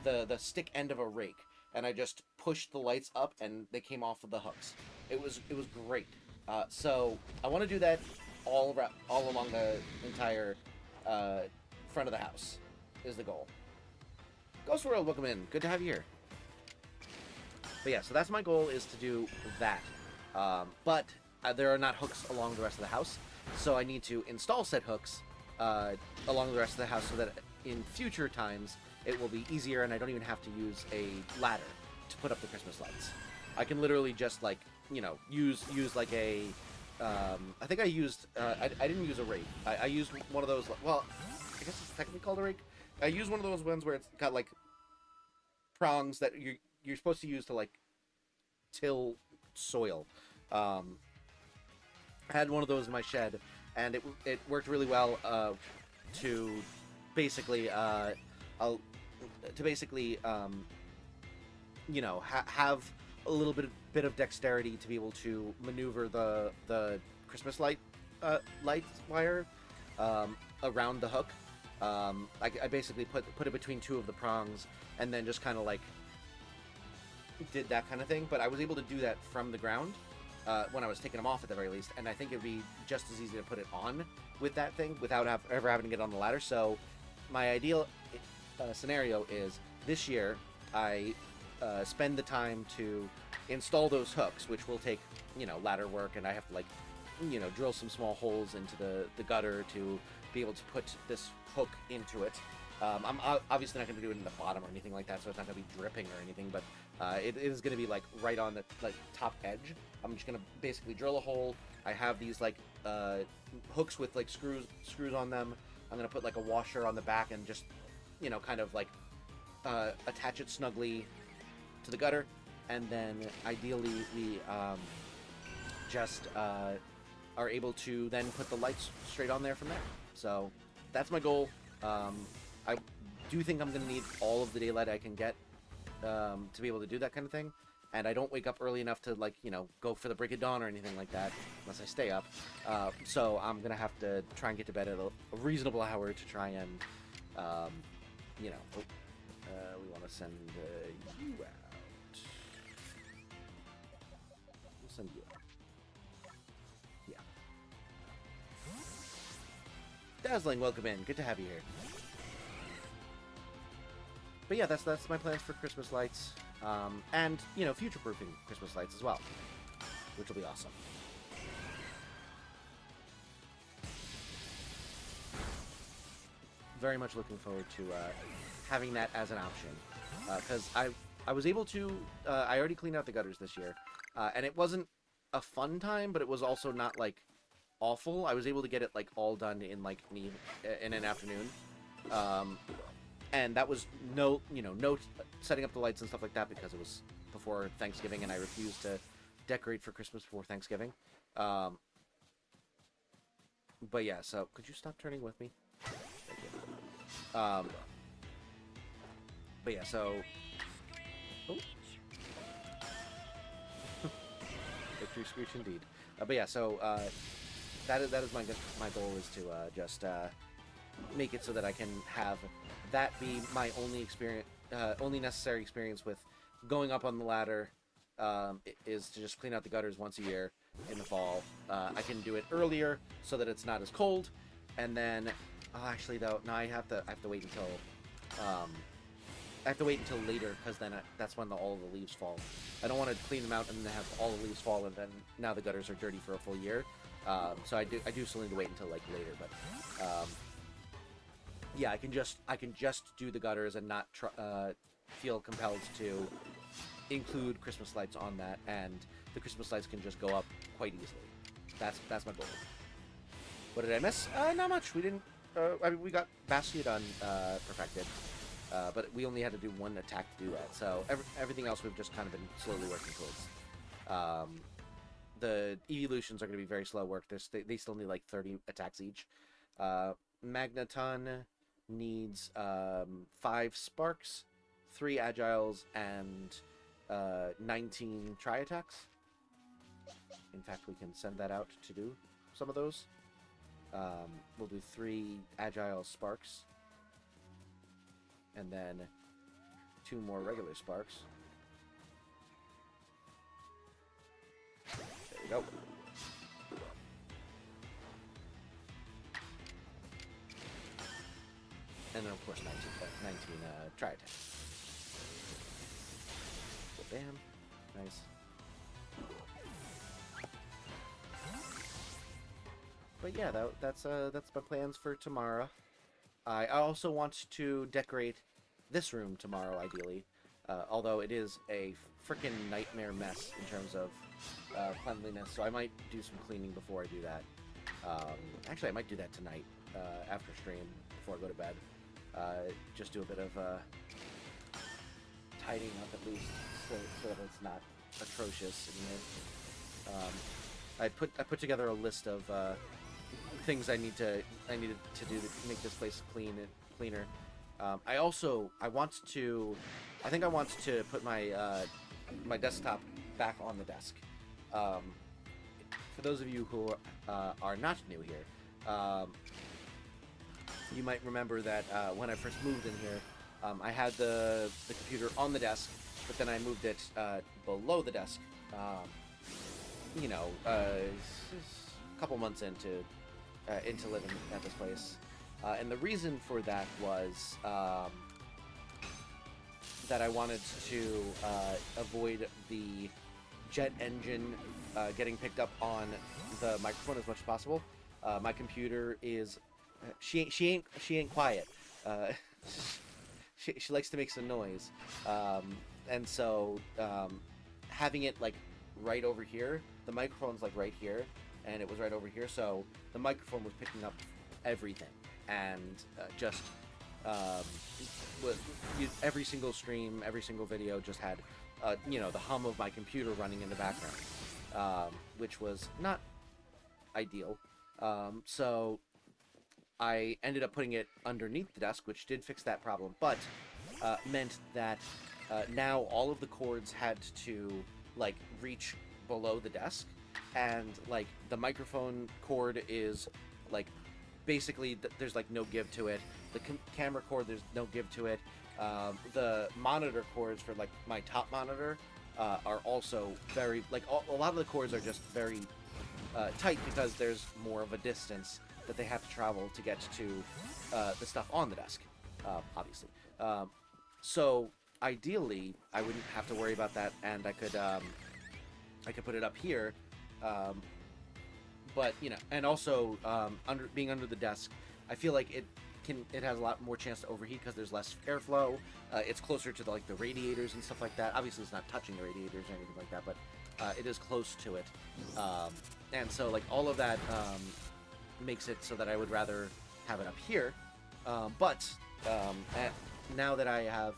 the stick end of a rake, and I just pushed the lights up and they came off of the hooks. It was great. So I want to do that all along the entire front of the house is the goal. Ghost World, welcome in. Good to have you here. But yeah, so that's my goal, is to do that. But there are not hooks along the rest of the house, so I need to install said hooks along the rest of the house so that in future times it will be easier and I don't even have to use a ladder to put up the Christmas lights. I can literally just like, use like a, I think I used, I didn't use a rake. I used one of those, well, I guess it's technically called a rake. I used one of those ones where it's got like prongs that you're supposed to use to like till soil. I had one of those in my shed, and it worked really well to basically have a little bit of dexterity to be able to maneuver the Christmas light wire around the hook. I basically put it between two of the prongs, and then just kind of like did that kind of thing. But I was able to do that from the ground when I was taking them off at the very least, and I think it'd be just as easy to put it on with that thing without ever having to get on the ladder. So my ideal scenario is this year I spend the time to install those hooks, which will take ladder work, and I have to like drill some small holes into the gutter to be able to put this hook into it. I'm obviously not going to do it in the bottom or anything like that, so it's not going to be dripping or anything, but It is going to be like right on the like top edge. I'm just going to basically drill a hole. I have these like hooks with like screws on them. I'm going to put like a washer on the back and just, you know, kind of like attach it snugly to the gutter. And then ideally we just are able to then put the lights straight on there from there. So that's my goal. I do think I'm going to need all of the daylight I can get to be able to do that kind of thing. And I don't wake up early enough to, like, you know, go for the break of dawn or anything like that, unless I stay up. So I'm going to have to try and get to bed at a reasonable hour to try and, you know, we want to send you out. We'll send you out. Yeah. Dazzling, welcome in. Good to have you here. But yeah, that's my plans for Christmas lights. And, you know, future-proofing Christmas lights as well, which will be awesome. Very much looking forward to having that as an option, because I was able to, I already cleaned out the gutters this year, and it wasn't a fun time, but it was also not, like, awful. I was able to get it, like, all done in, like, in an afternoon. And that was no setting up the lights and stuff like that because it was before Thanksgiving and I refused to decorate for Christmas before Thanksgiving. But yeah, so could you stop turning with me? Thank you. But yeah, so... Oh. Victory screech indeed. But yeah, so that is my goal is to just make it so that I can have that be my only necessary experience with going up on the ladder, is to just clean out the gutters once a year in the fall. I can do it earlier so that it's not as cold, and then actually though, no, I have to wait until later because then that's when all of the leaves fall. I don't want to clean them out and then have all the leaves fall and then now the gutters are dirty for a full year. So I do still need to wait until like later, but yeah, I can just do the gutters and not feel compelled to include Christmas lights on that, and the Christmas lights can just go up quite easily. That's my goal. What did I miss? Not much. We didn't. I mean, we got Bastiodon perfected, but we only had to do one attack to do that. So everything else we've just kind of been slowly working towards. The Eeveelutions are going to be very slow work. They still need like 30 attacks each. Magneton needs 5 sparks, 3 agiles, and 19 tri-attacks. In fact, we can send that out to do some of those. We'll do 3 agile sparks, and then 2 more regular sparks. There we go. And then, of course, 19 tri-attacks. Bam. Nice. But yeah, that's my plans for tomorrow. I also want to decorate this room tomorrow, ideally. Although it is a freaking nightmare mess in terms of cleanliness, so I might do some cleaning before I do that. Actually, I might do that tonight after stream, before I go to bed. Just do a bit of tidying up at least, so that it's not atrocious in here. I put together a list of things I needed to do to make this place cleaner. I think I want to put my my desktop back on the desk. For those of you who are not new here, you might remember that when I first moved in here, I had the computer on the desk, but then I moved it below the desk. You know, a couple months into living at this place, and the reason for that was that I wanted to avoid the jet engine getting picked up on the microphone as much as possible. My computer is she ain't quiet. She likes to make some noise, and so having it like right over here, the microphone's like right here, and it was right over here, so the microphone was picking up everything, and just um, every single stream, every single video just had the hum of my computer running in the background, which was not ideal. So I ended up putting it underneath the desk, which did fix that problem, but meant that now all of the cords had to like reach below the desk, and like the microphone cord is like basically there's like no give to it. The camera cord, there's no give to it. The monitor cords for like my top monitor are also very like a lot of the cords are just very tight because there's more of a distance that they have to travel to get to the stuff on the desk, obviously. So ideally, I wouldn't have to worry about that, and I could put it up here. But and also being under the desk, I feel like it has a lot more chance to overheat because there's less airflow. It's closer to the radiators and stuff like that. Obviously, it's not touching the radiators or anything like that, but it is close to it. And so like all of that makes it so that I would rather have it up here. But now that I have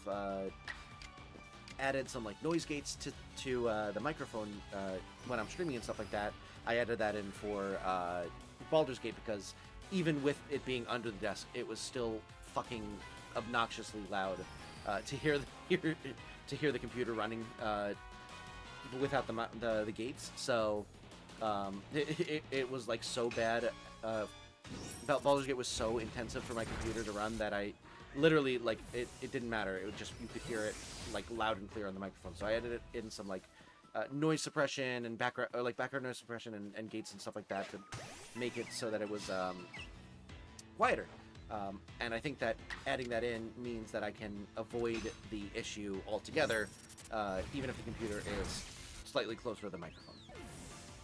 added some like noise gates to the microphone when I'm streaming and stuff like that, I added that in for Baldur's Gate because even with it being under the desk, it was still fucking obnoxiously loud to hear the computer running without the gates. So it was like so bad. Baldur's Gate was so intensive for my computer to run that I literally like it didn't matter. It was just you could hear it like loud and clear on the microphone. So I added it in some like noise suppression and background noise suppression and gates and stuff like that to make it so that it was quieter. And I think that adding that in means that I can avoid the issue altogether, even if the computer is slightly closer to the microphone.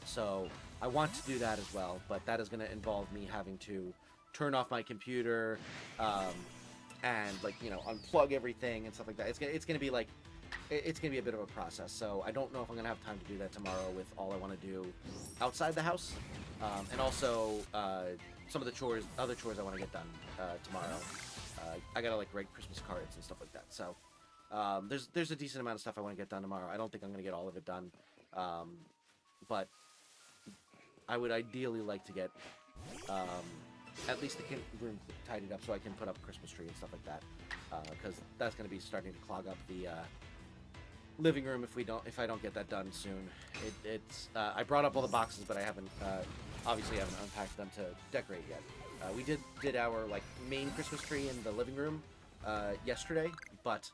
So I want to do that as well, but that is going to involve me having to turn off my computer and unplug everything and stuff like that. It's going to be like it's going to be a bit of a process. So I don't know if I'm going to have time to do that tomorrow with all I want to do outside the house, and also some of the other chores I want to get done tomorrow. I gotta write Christmas cards and stuff like that. So there's a decent amount of stuff I want to get done tomorrow. I don't think I'm going to get all of it done, but I would ideally like to get at least the room tidied up so I can put up a Christmas tree and stuff like that, because that's going to be starting to clog up the living room if I don't get that done soon. It's I brought up all the boxes, but I haven't obviously haven't unpacked them to decorate yet. We did our main Christmas tree in the living room yesterday, but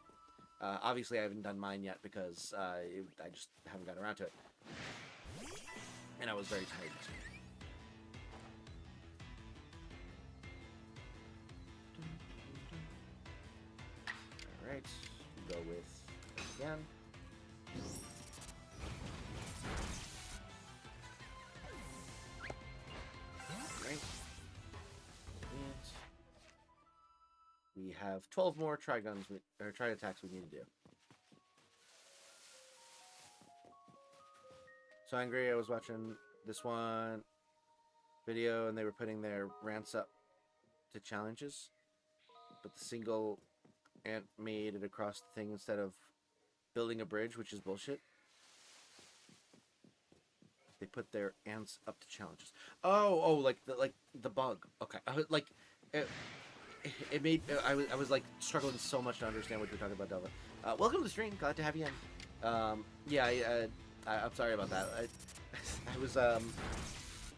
obviously I haven't done mine yet because I just haven't gotten around to it, and I was very tired yesterday. All right, go with again. Right. And we have 12 more tri-guns or tri-attacks we need to do. So angry, I was watching this one video and they were putting their rants up to challenges, but the single ant made it across the thing instead of building a bridge, which is bullshit. They put their ants up to challenges. Oh, like the bug. Okay, it made I was struggling so much to understand what you're talking about, Delva. Welcome to the stream. Glad to have you in. Yeah, I'm sorry about that. I was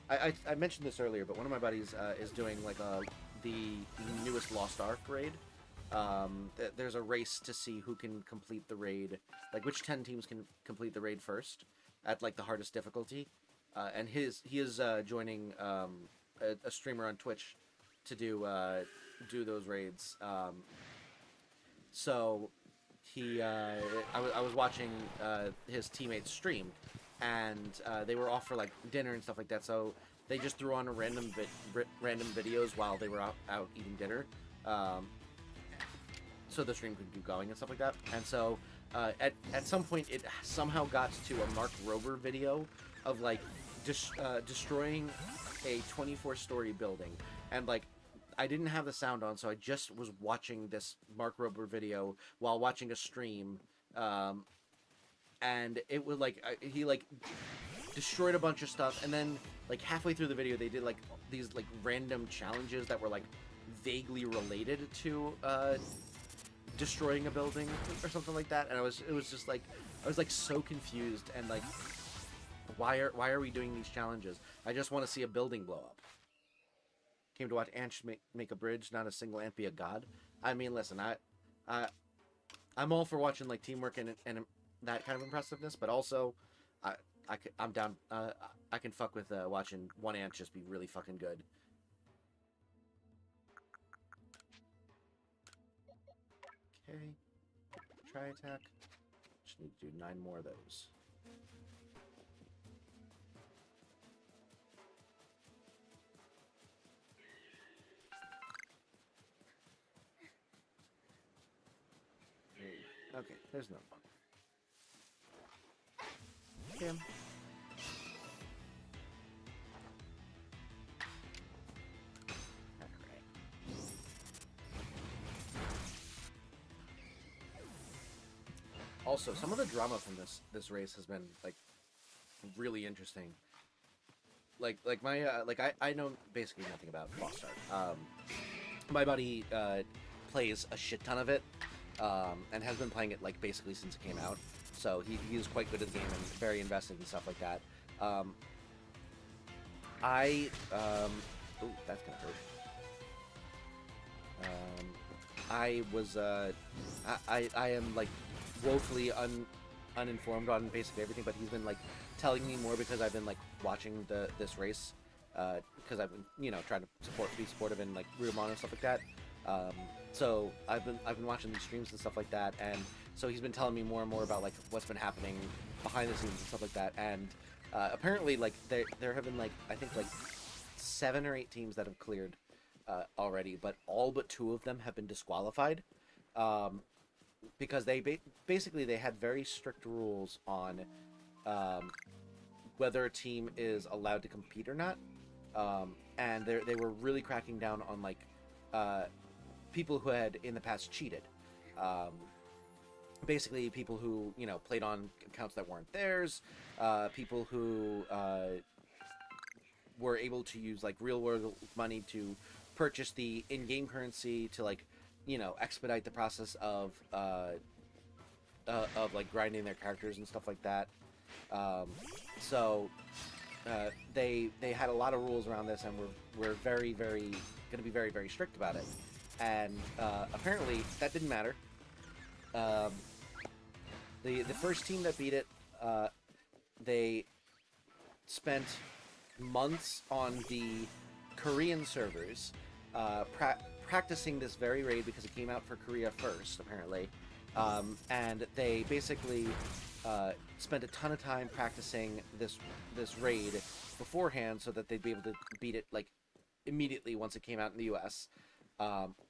I mentioned this earlier, but one of my buddies is doing the newest Lost Ark raid. There's a race to see who can complete the raid, which 10 teams can complete the raid first at the hardest difficulty, and he is joining a streamer on Twitch to do those raids. So I was watching his teammates stream, and they were off for dinner and stuff like that. So they just threw on random videos while they were out eating dinner. So the stream could keep going and stuff like that. And so at some point it somehow got to a Mark Rober video of like destroying a 24-story building, and like I didn't have the sound on, so I just was watching this Mark Rober video while watching a stream, and it was like he like destroyed a bunch of stuff, and then like halfway through the video they did like these like random challenges that were like vaguely related to destroying a building or something like that, and it was just like I was like so confused, and like why are we doing these challenges? I just want to see a building blow up. Came to watch ants make a bridge, not a single ant be a god. I mean, listen, I'm all for watching like teamwork and that kind of impressiveness, but also I'm down. I can fuck with watching one ant just be really fucking good. Okay, try attack. Just need to do 9 more of those. Okay, there's another one. Him. Also, some of the drama from this race has been like really interesting. Like my I know basically nothing about Lost Ark. My buddy plays a shit ton of it, and has been playing it like basically since it came out. So he is quite good at the game and very invested and stuff like that. Ooh, that's gonna hurt. I was I am like woefully uninformed on basically everything, but he's been like telling me more because I've been like watching this race, because I've been, you know, trying to be supportive and like root him on and stuff like that. So I've been watching these streams and stuff like that, and so he's been telling me more and more about like what's been happening behind the scenes and stuff like that. And apparently like there have been like I think like 7 or 8 teams that have cleared already, but all but 2 of them have been disqualified, because they basically they had very strict rules on whether a team is allowed to compete or not, and they were really cracking down on like people who had in the past cheated. Basically people who, you know, played on accounts that weren't theirs, people who were able to use like real world money to purchase the in-game currency to like, you know, expedite the process of like grinding their characters and stuff like that. So they had a lot of rules around this, and we're very going to be very strict about it. And apparently that didn't matter. The first team that beat it, they spent months on the Korean servers practicing this very raid because it came out for Korea first, apparently. And they basically spent a ton of time practicing this raid beforehand so that they'd be able to beat it like immediately once it came out in the US,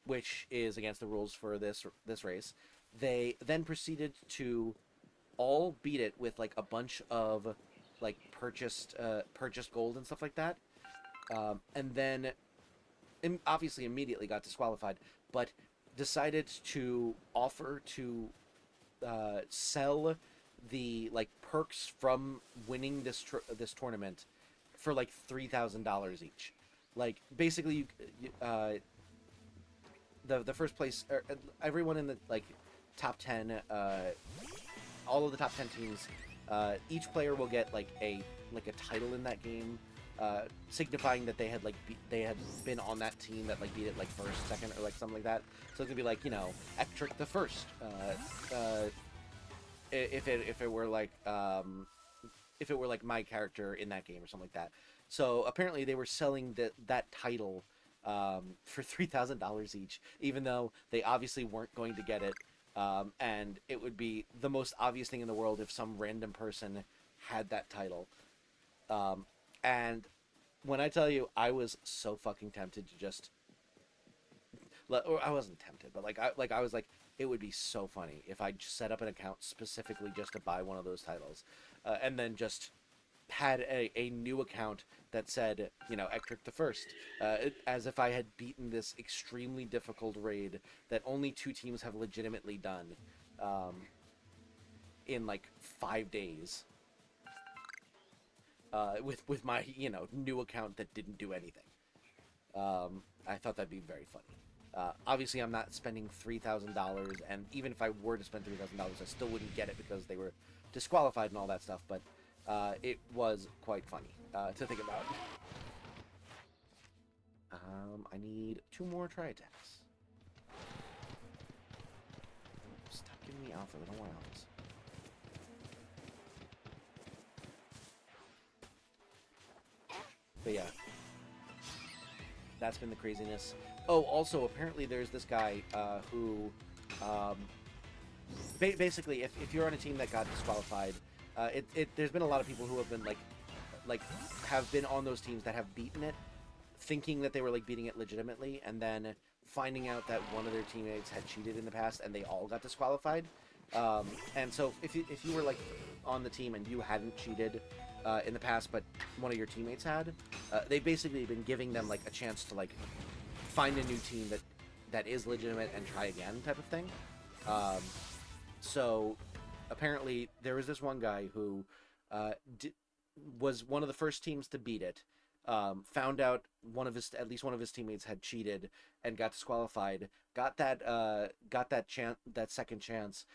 which is against the rules for this race. They then proceeded to all beat it with like a bunch of like purchased gold and stuff like that, and then obviously immediately got disqualified, but decided to offer to sell the like perks from winning this tournament for like $3,000 each. Like basically, the first place, everyone in the like top 10, all of the top 10 teams, each player will get like a title in that game, signifying that they had been on that team that like beat it like first, second, or like something like that. So it's gonna be like, you know, Ectric the first, if it were like my character in that game or something like that. So apparently they were selling that title for $3,000 each, even though they obviously weren't going to get it. And it would be the most obvious thing in the world if some random person had that title. And when I tell you, I was so fucking tempted to just, or I wasn't tempted, but I was like, It would be so funny if I just set up an account specifically just to buy one of those titles, and then just had a new account that said, you know, Ectric the First, as if I had beaten this extremely difficult raid that only 2 teams have legitimately done in like 5 days. With my, you know, new account that didn't do anything. I thought that'd be very funny. Obviously, I'm not spending $3,000, and even if I were to spend $3,000, I still wouldn't get it because they were disqualified and all that stuff, but it was quite funny to think about. I need 2 more tri-attacks. Stop giving me alpha. I don't want alphas. But yeah, that's been the craziness. Oh, also, apparently there's this guy who, basically, if you're on a team that got disqualified, there's been a lot of people who have been have been on those teams that have beaten it, thinking that they were like beating it legitimately, and then finding out that one of their teammates had cheated in the past, and they all got disqualified. And so if you were like on the team and you hadn't cheated in the past, but one of your teammates had, they've basically been giving them like a chance to like find a new team that is legitimate and try again, type of thing. So apparently there was this one guy who was one of the first teams to beat it. Found out at least one of his teammates had cheated and got disqualified. Got that second chance.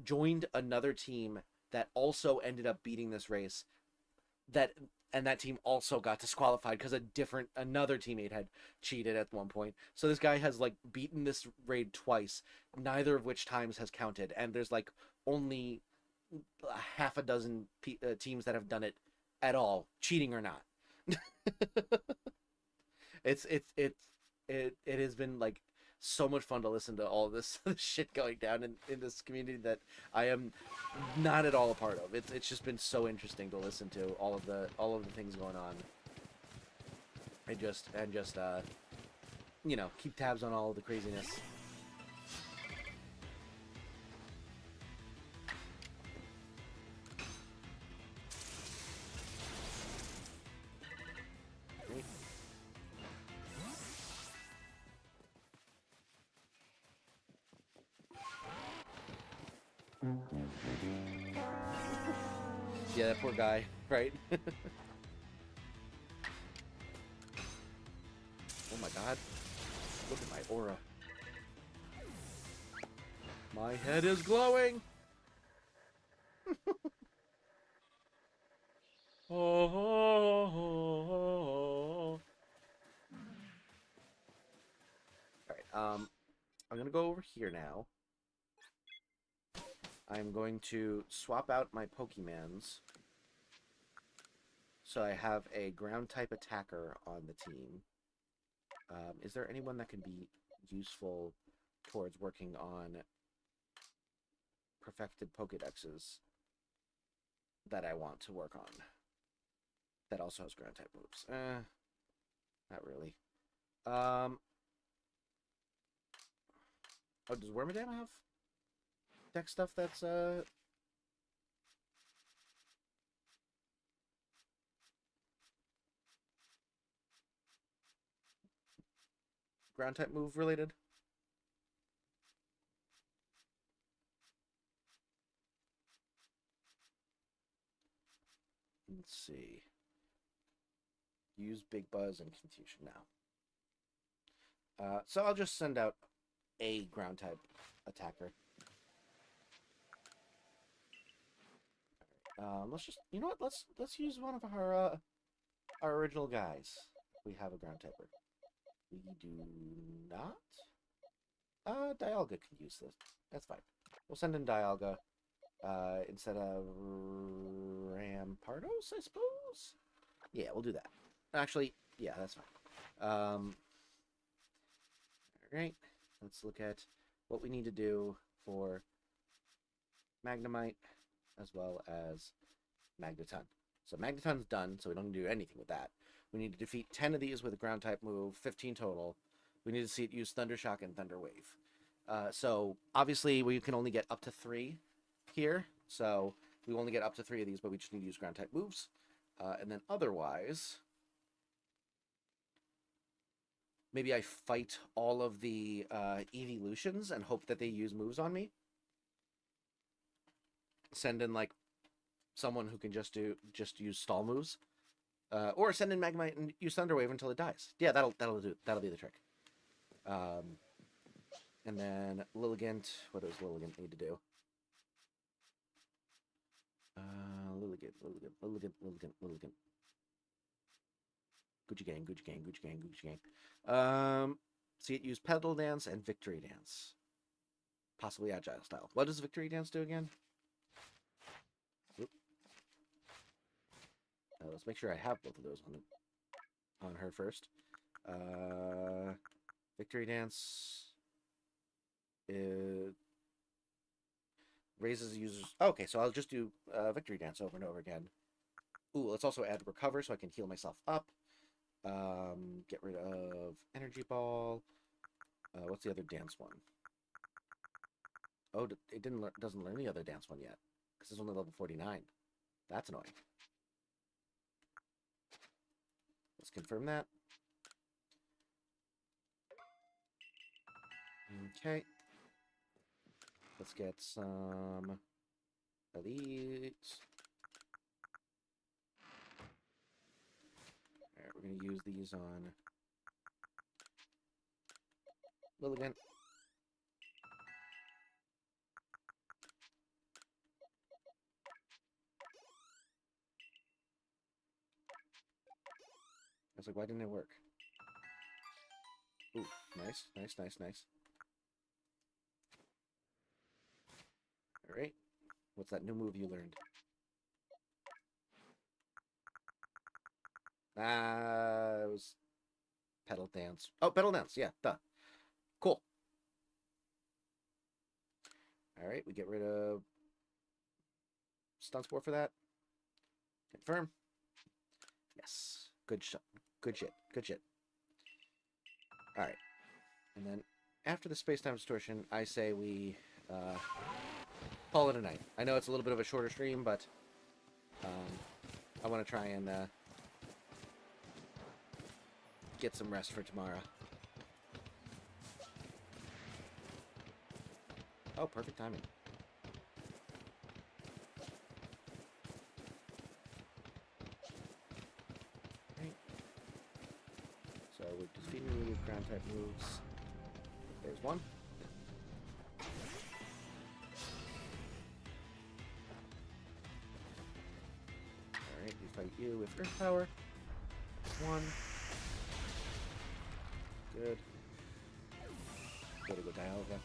Joined another team that also ended up beating this race. And that team also got disqualified because another teammate had cheated at one point. So this guy has like beaten this raid twice, neither of which times has counted, and there's like only half a dozen teams that have done it at all, cheating or not. It has been like so much fun to listen to all this shit going down in this community that I am not at all a part of. It's just been so interesting to listen to all of the things going on. And just you know, keep tabs on all of the craziness. Yeah, that poor guy, right? Oh my god. Look at my aura. My head is glowing! Oh. Alright, I'm gonna go over here now. I'm going to swap out my Pokemons so I have a ground-type attacker on the team. Is there anyone that can be useful towards working on perfected Pokedexes that I want to work on? That also has ground-type moves. Not really. Oh, does Wormadam have deck stuff that's ground type move related? Let's see. Use Big Buzz and Confusion now. So I'll just send out a ground type attacker. Let's just, you know what? Let's use one of our original guys. We have a ground typer. We do not. Dialga can use this. That's fine. We'll send in Dialga instead of Rampardos, I suppose. Yeah, we'll do that. Actually, yeah, that's fine. All right. Let's look at what we need to do for Magnemite as well as Magneton. So Magneton's done, so we don't need to do anything with that. We need to defeat 10 of these with a ground type move, 15 total. We need to see it use Thunder Shock and Thunder Wave. So obviously we can only get up to 3 here. So we only get up to 3 of these, but we just need to use ground type moves. And then otherwise, maybe I fight all of the Eeveelutions and hope that they use moves on me. Send in like someone who can just use stall moves, or send in Magnemite and use Thunderwave until it dies. Yeah, that'll be the trick. And then Lilligant. What does Lilligant need to do? Lilligant. Gucci gang. See it use Pedal Dance and Victory Dance. Possibly Agile Style. What does Victory Dance do again? Let's make sure I have both of those on her first. Victory Dance raises users. Okay, so I'll just do Victory Dance over and over again. Ooh, let's also add Recover so I can heal myself up. Get rid of Energy Ball. What's the other dance one? Oh, it doesn't learn the other dance one yet because it's only level 49. That's annoying. Let's confirm that. Okay. Let's get some elites. Alright, we're going to use these on Lilligant. I was like, why didn't it work? Ooh, nice. Alright. What's that new move you learned? It was Pedal Dance. Oh, Pedal Dance, yeah, duh. Cool. Alright, we get rid of Stun Spore for that. Confirm. Yes. Good shit. Alright. And then after the Space-Time Distortion, I say we call it a night. I know it's a little bit of a shorter stream, but I want to try and get some rest for tomorrow. Oh, perfect timing. Right. So we're defeating me with ground type moves. There's one. Alright, we fight you with Earth Power. That's one. Good. Gotta go Dialga.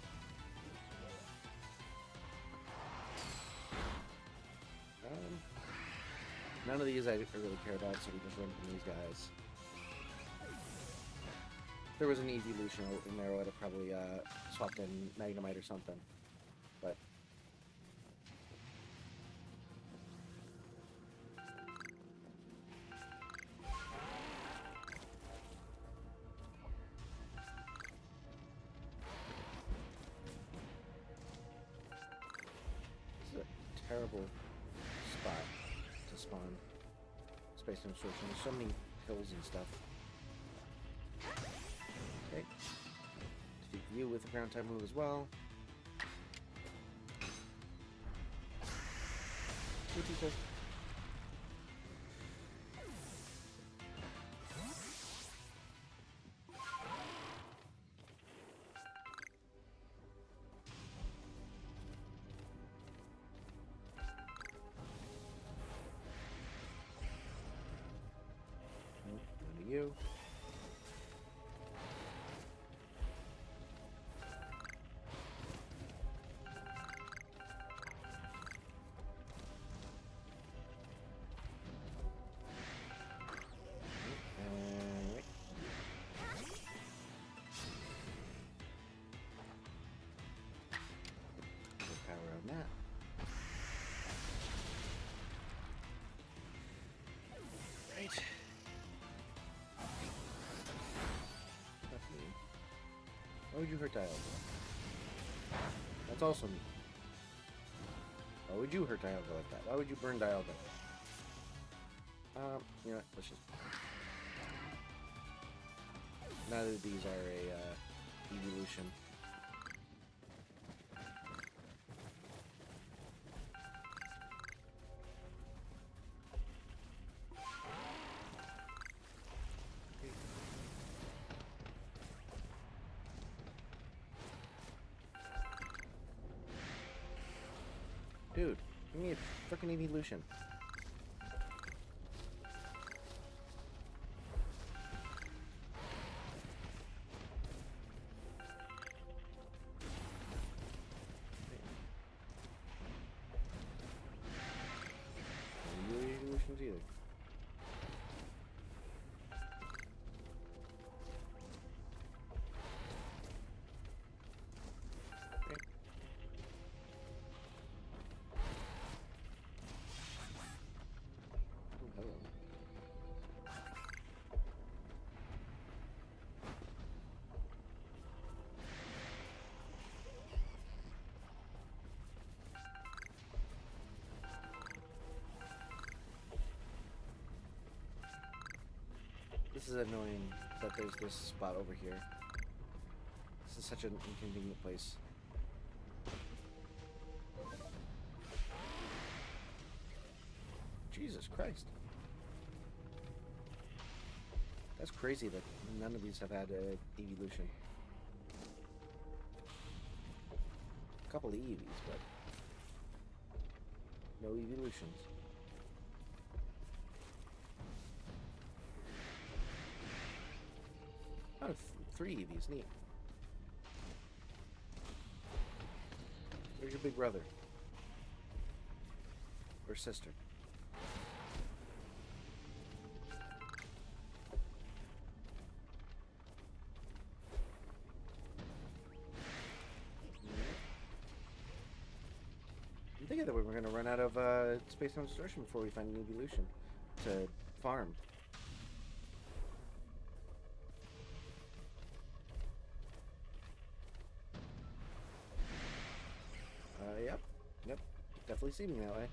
None of these I really care about, so we just run from these guys. If there was an Eeveelution in there, I would have probably swapped in Magnemite or something. But this is a terrible spot to spawn Space-Time Distortion. There's so many hills and stuff. Okay. Defeat you with a ground type move as well. Two people. One to you. Why would you hurt Dialga? That's also neat. Why would you hurt Dialga like that? Why would you burn Dialga? You know what? Let's just... Neither of these are a evolution. Dude, give me a frickin' evolution. Either. Okay. Oh, hello. This is annoying that there's this spot over here. This is such an inconvenient place. Jesus Christ. That's crazy that none of these have had a evolution. A couple of Eevees, but no evolutions. Oh, 3 Eevees, neat. Where's your big brother? Or sister? I'm thinking that we were going to run out of Space-Time Distortion before we find an evolution to farm. Yep, definitely seeming that way.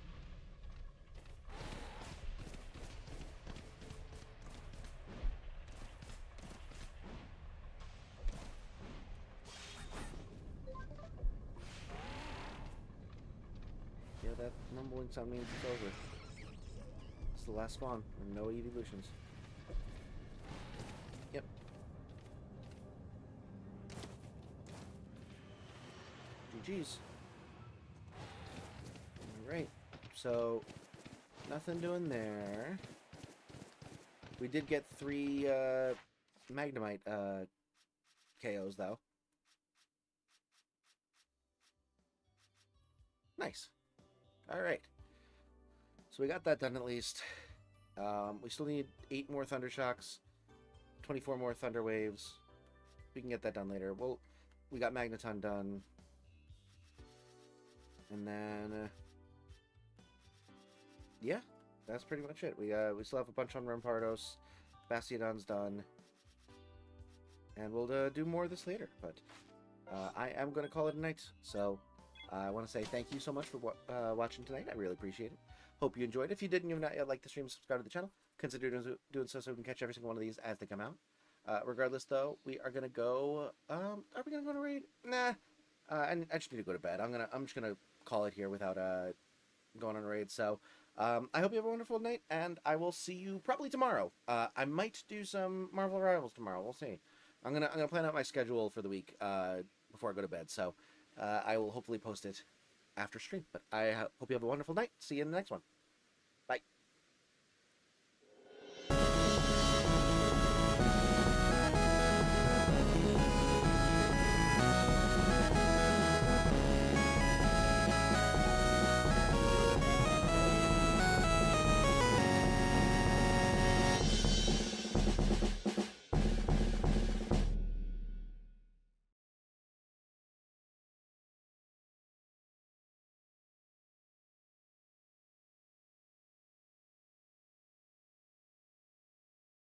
Yeah, that mumbling sound means it's over. It's the last spawn, and no evolutions. Yep. GG's. Alright, so nothing doing there. We did get 3 Magnemite KOs though. Nice. Alright. So we got that done at least. We still need 8 more Thunder Shocks, 24 more Thunder Waves. We can get that done later. Well, we got Magneton done. And then yeah, that's pretty much it. We still have a bunch on Rampardos. Bastiodon's done. And we'll do more of this later. But I am going to call it a night. So I want to say thank you so much for watching tonight. I really appreciate it. Hope you enjoyed. If you did and you've not yet liked the stream, subscribe to the channel. Consider doing so we can catch every single one of these as they come out. Regardless, though, we are going to go... are we going to go on a raid? Nah. I just need to go to bed. I'm just going to call it here without going on a raid. So... I hope you have a wonderful night, and I will see you probably tomorrow. I might do some Marvel Rivals tomorrow. We'll see. I'm gonna plan out my schedule for the week before I go to bed. So I will hopefully post it after stream. But I hope you have a wonderful night. See you in the next one.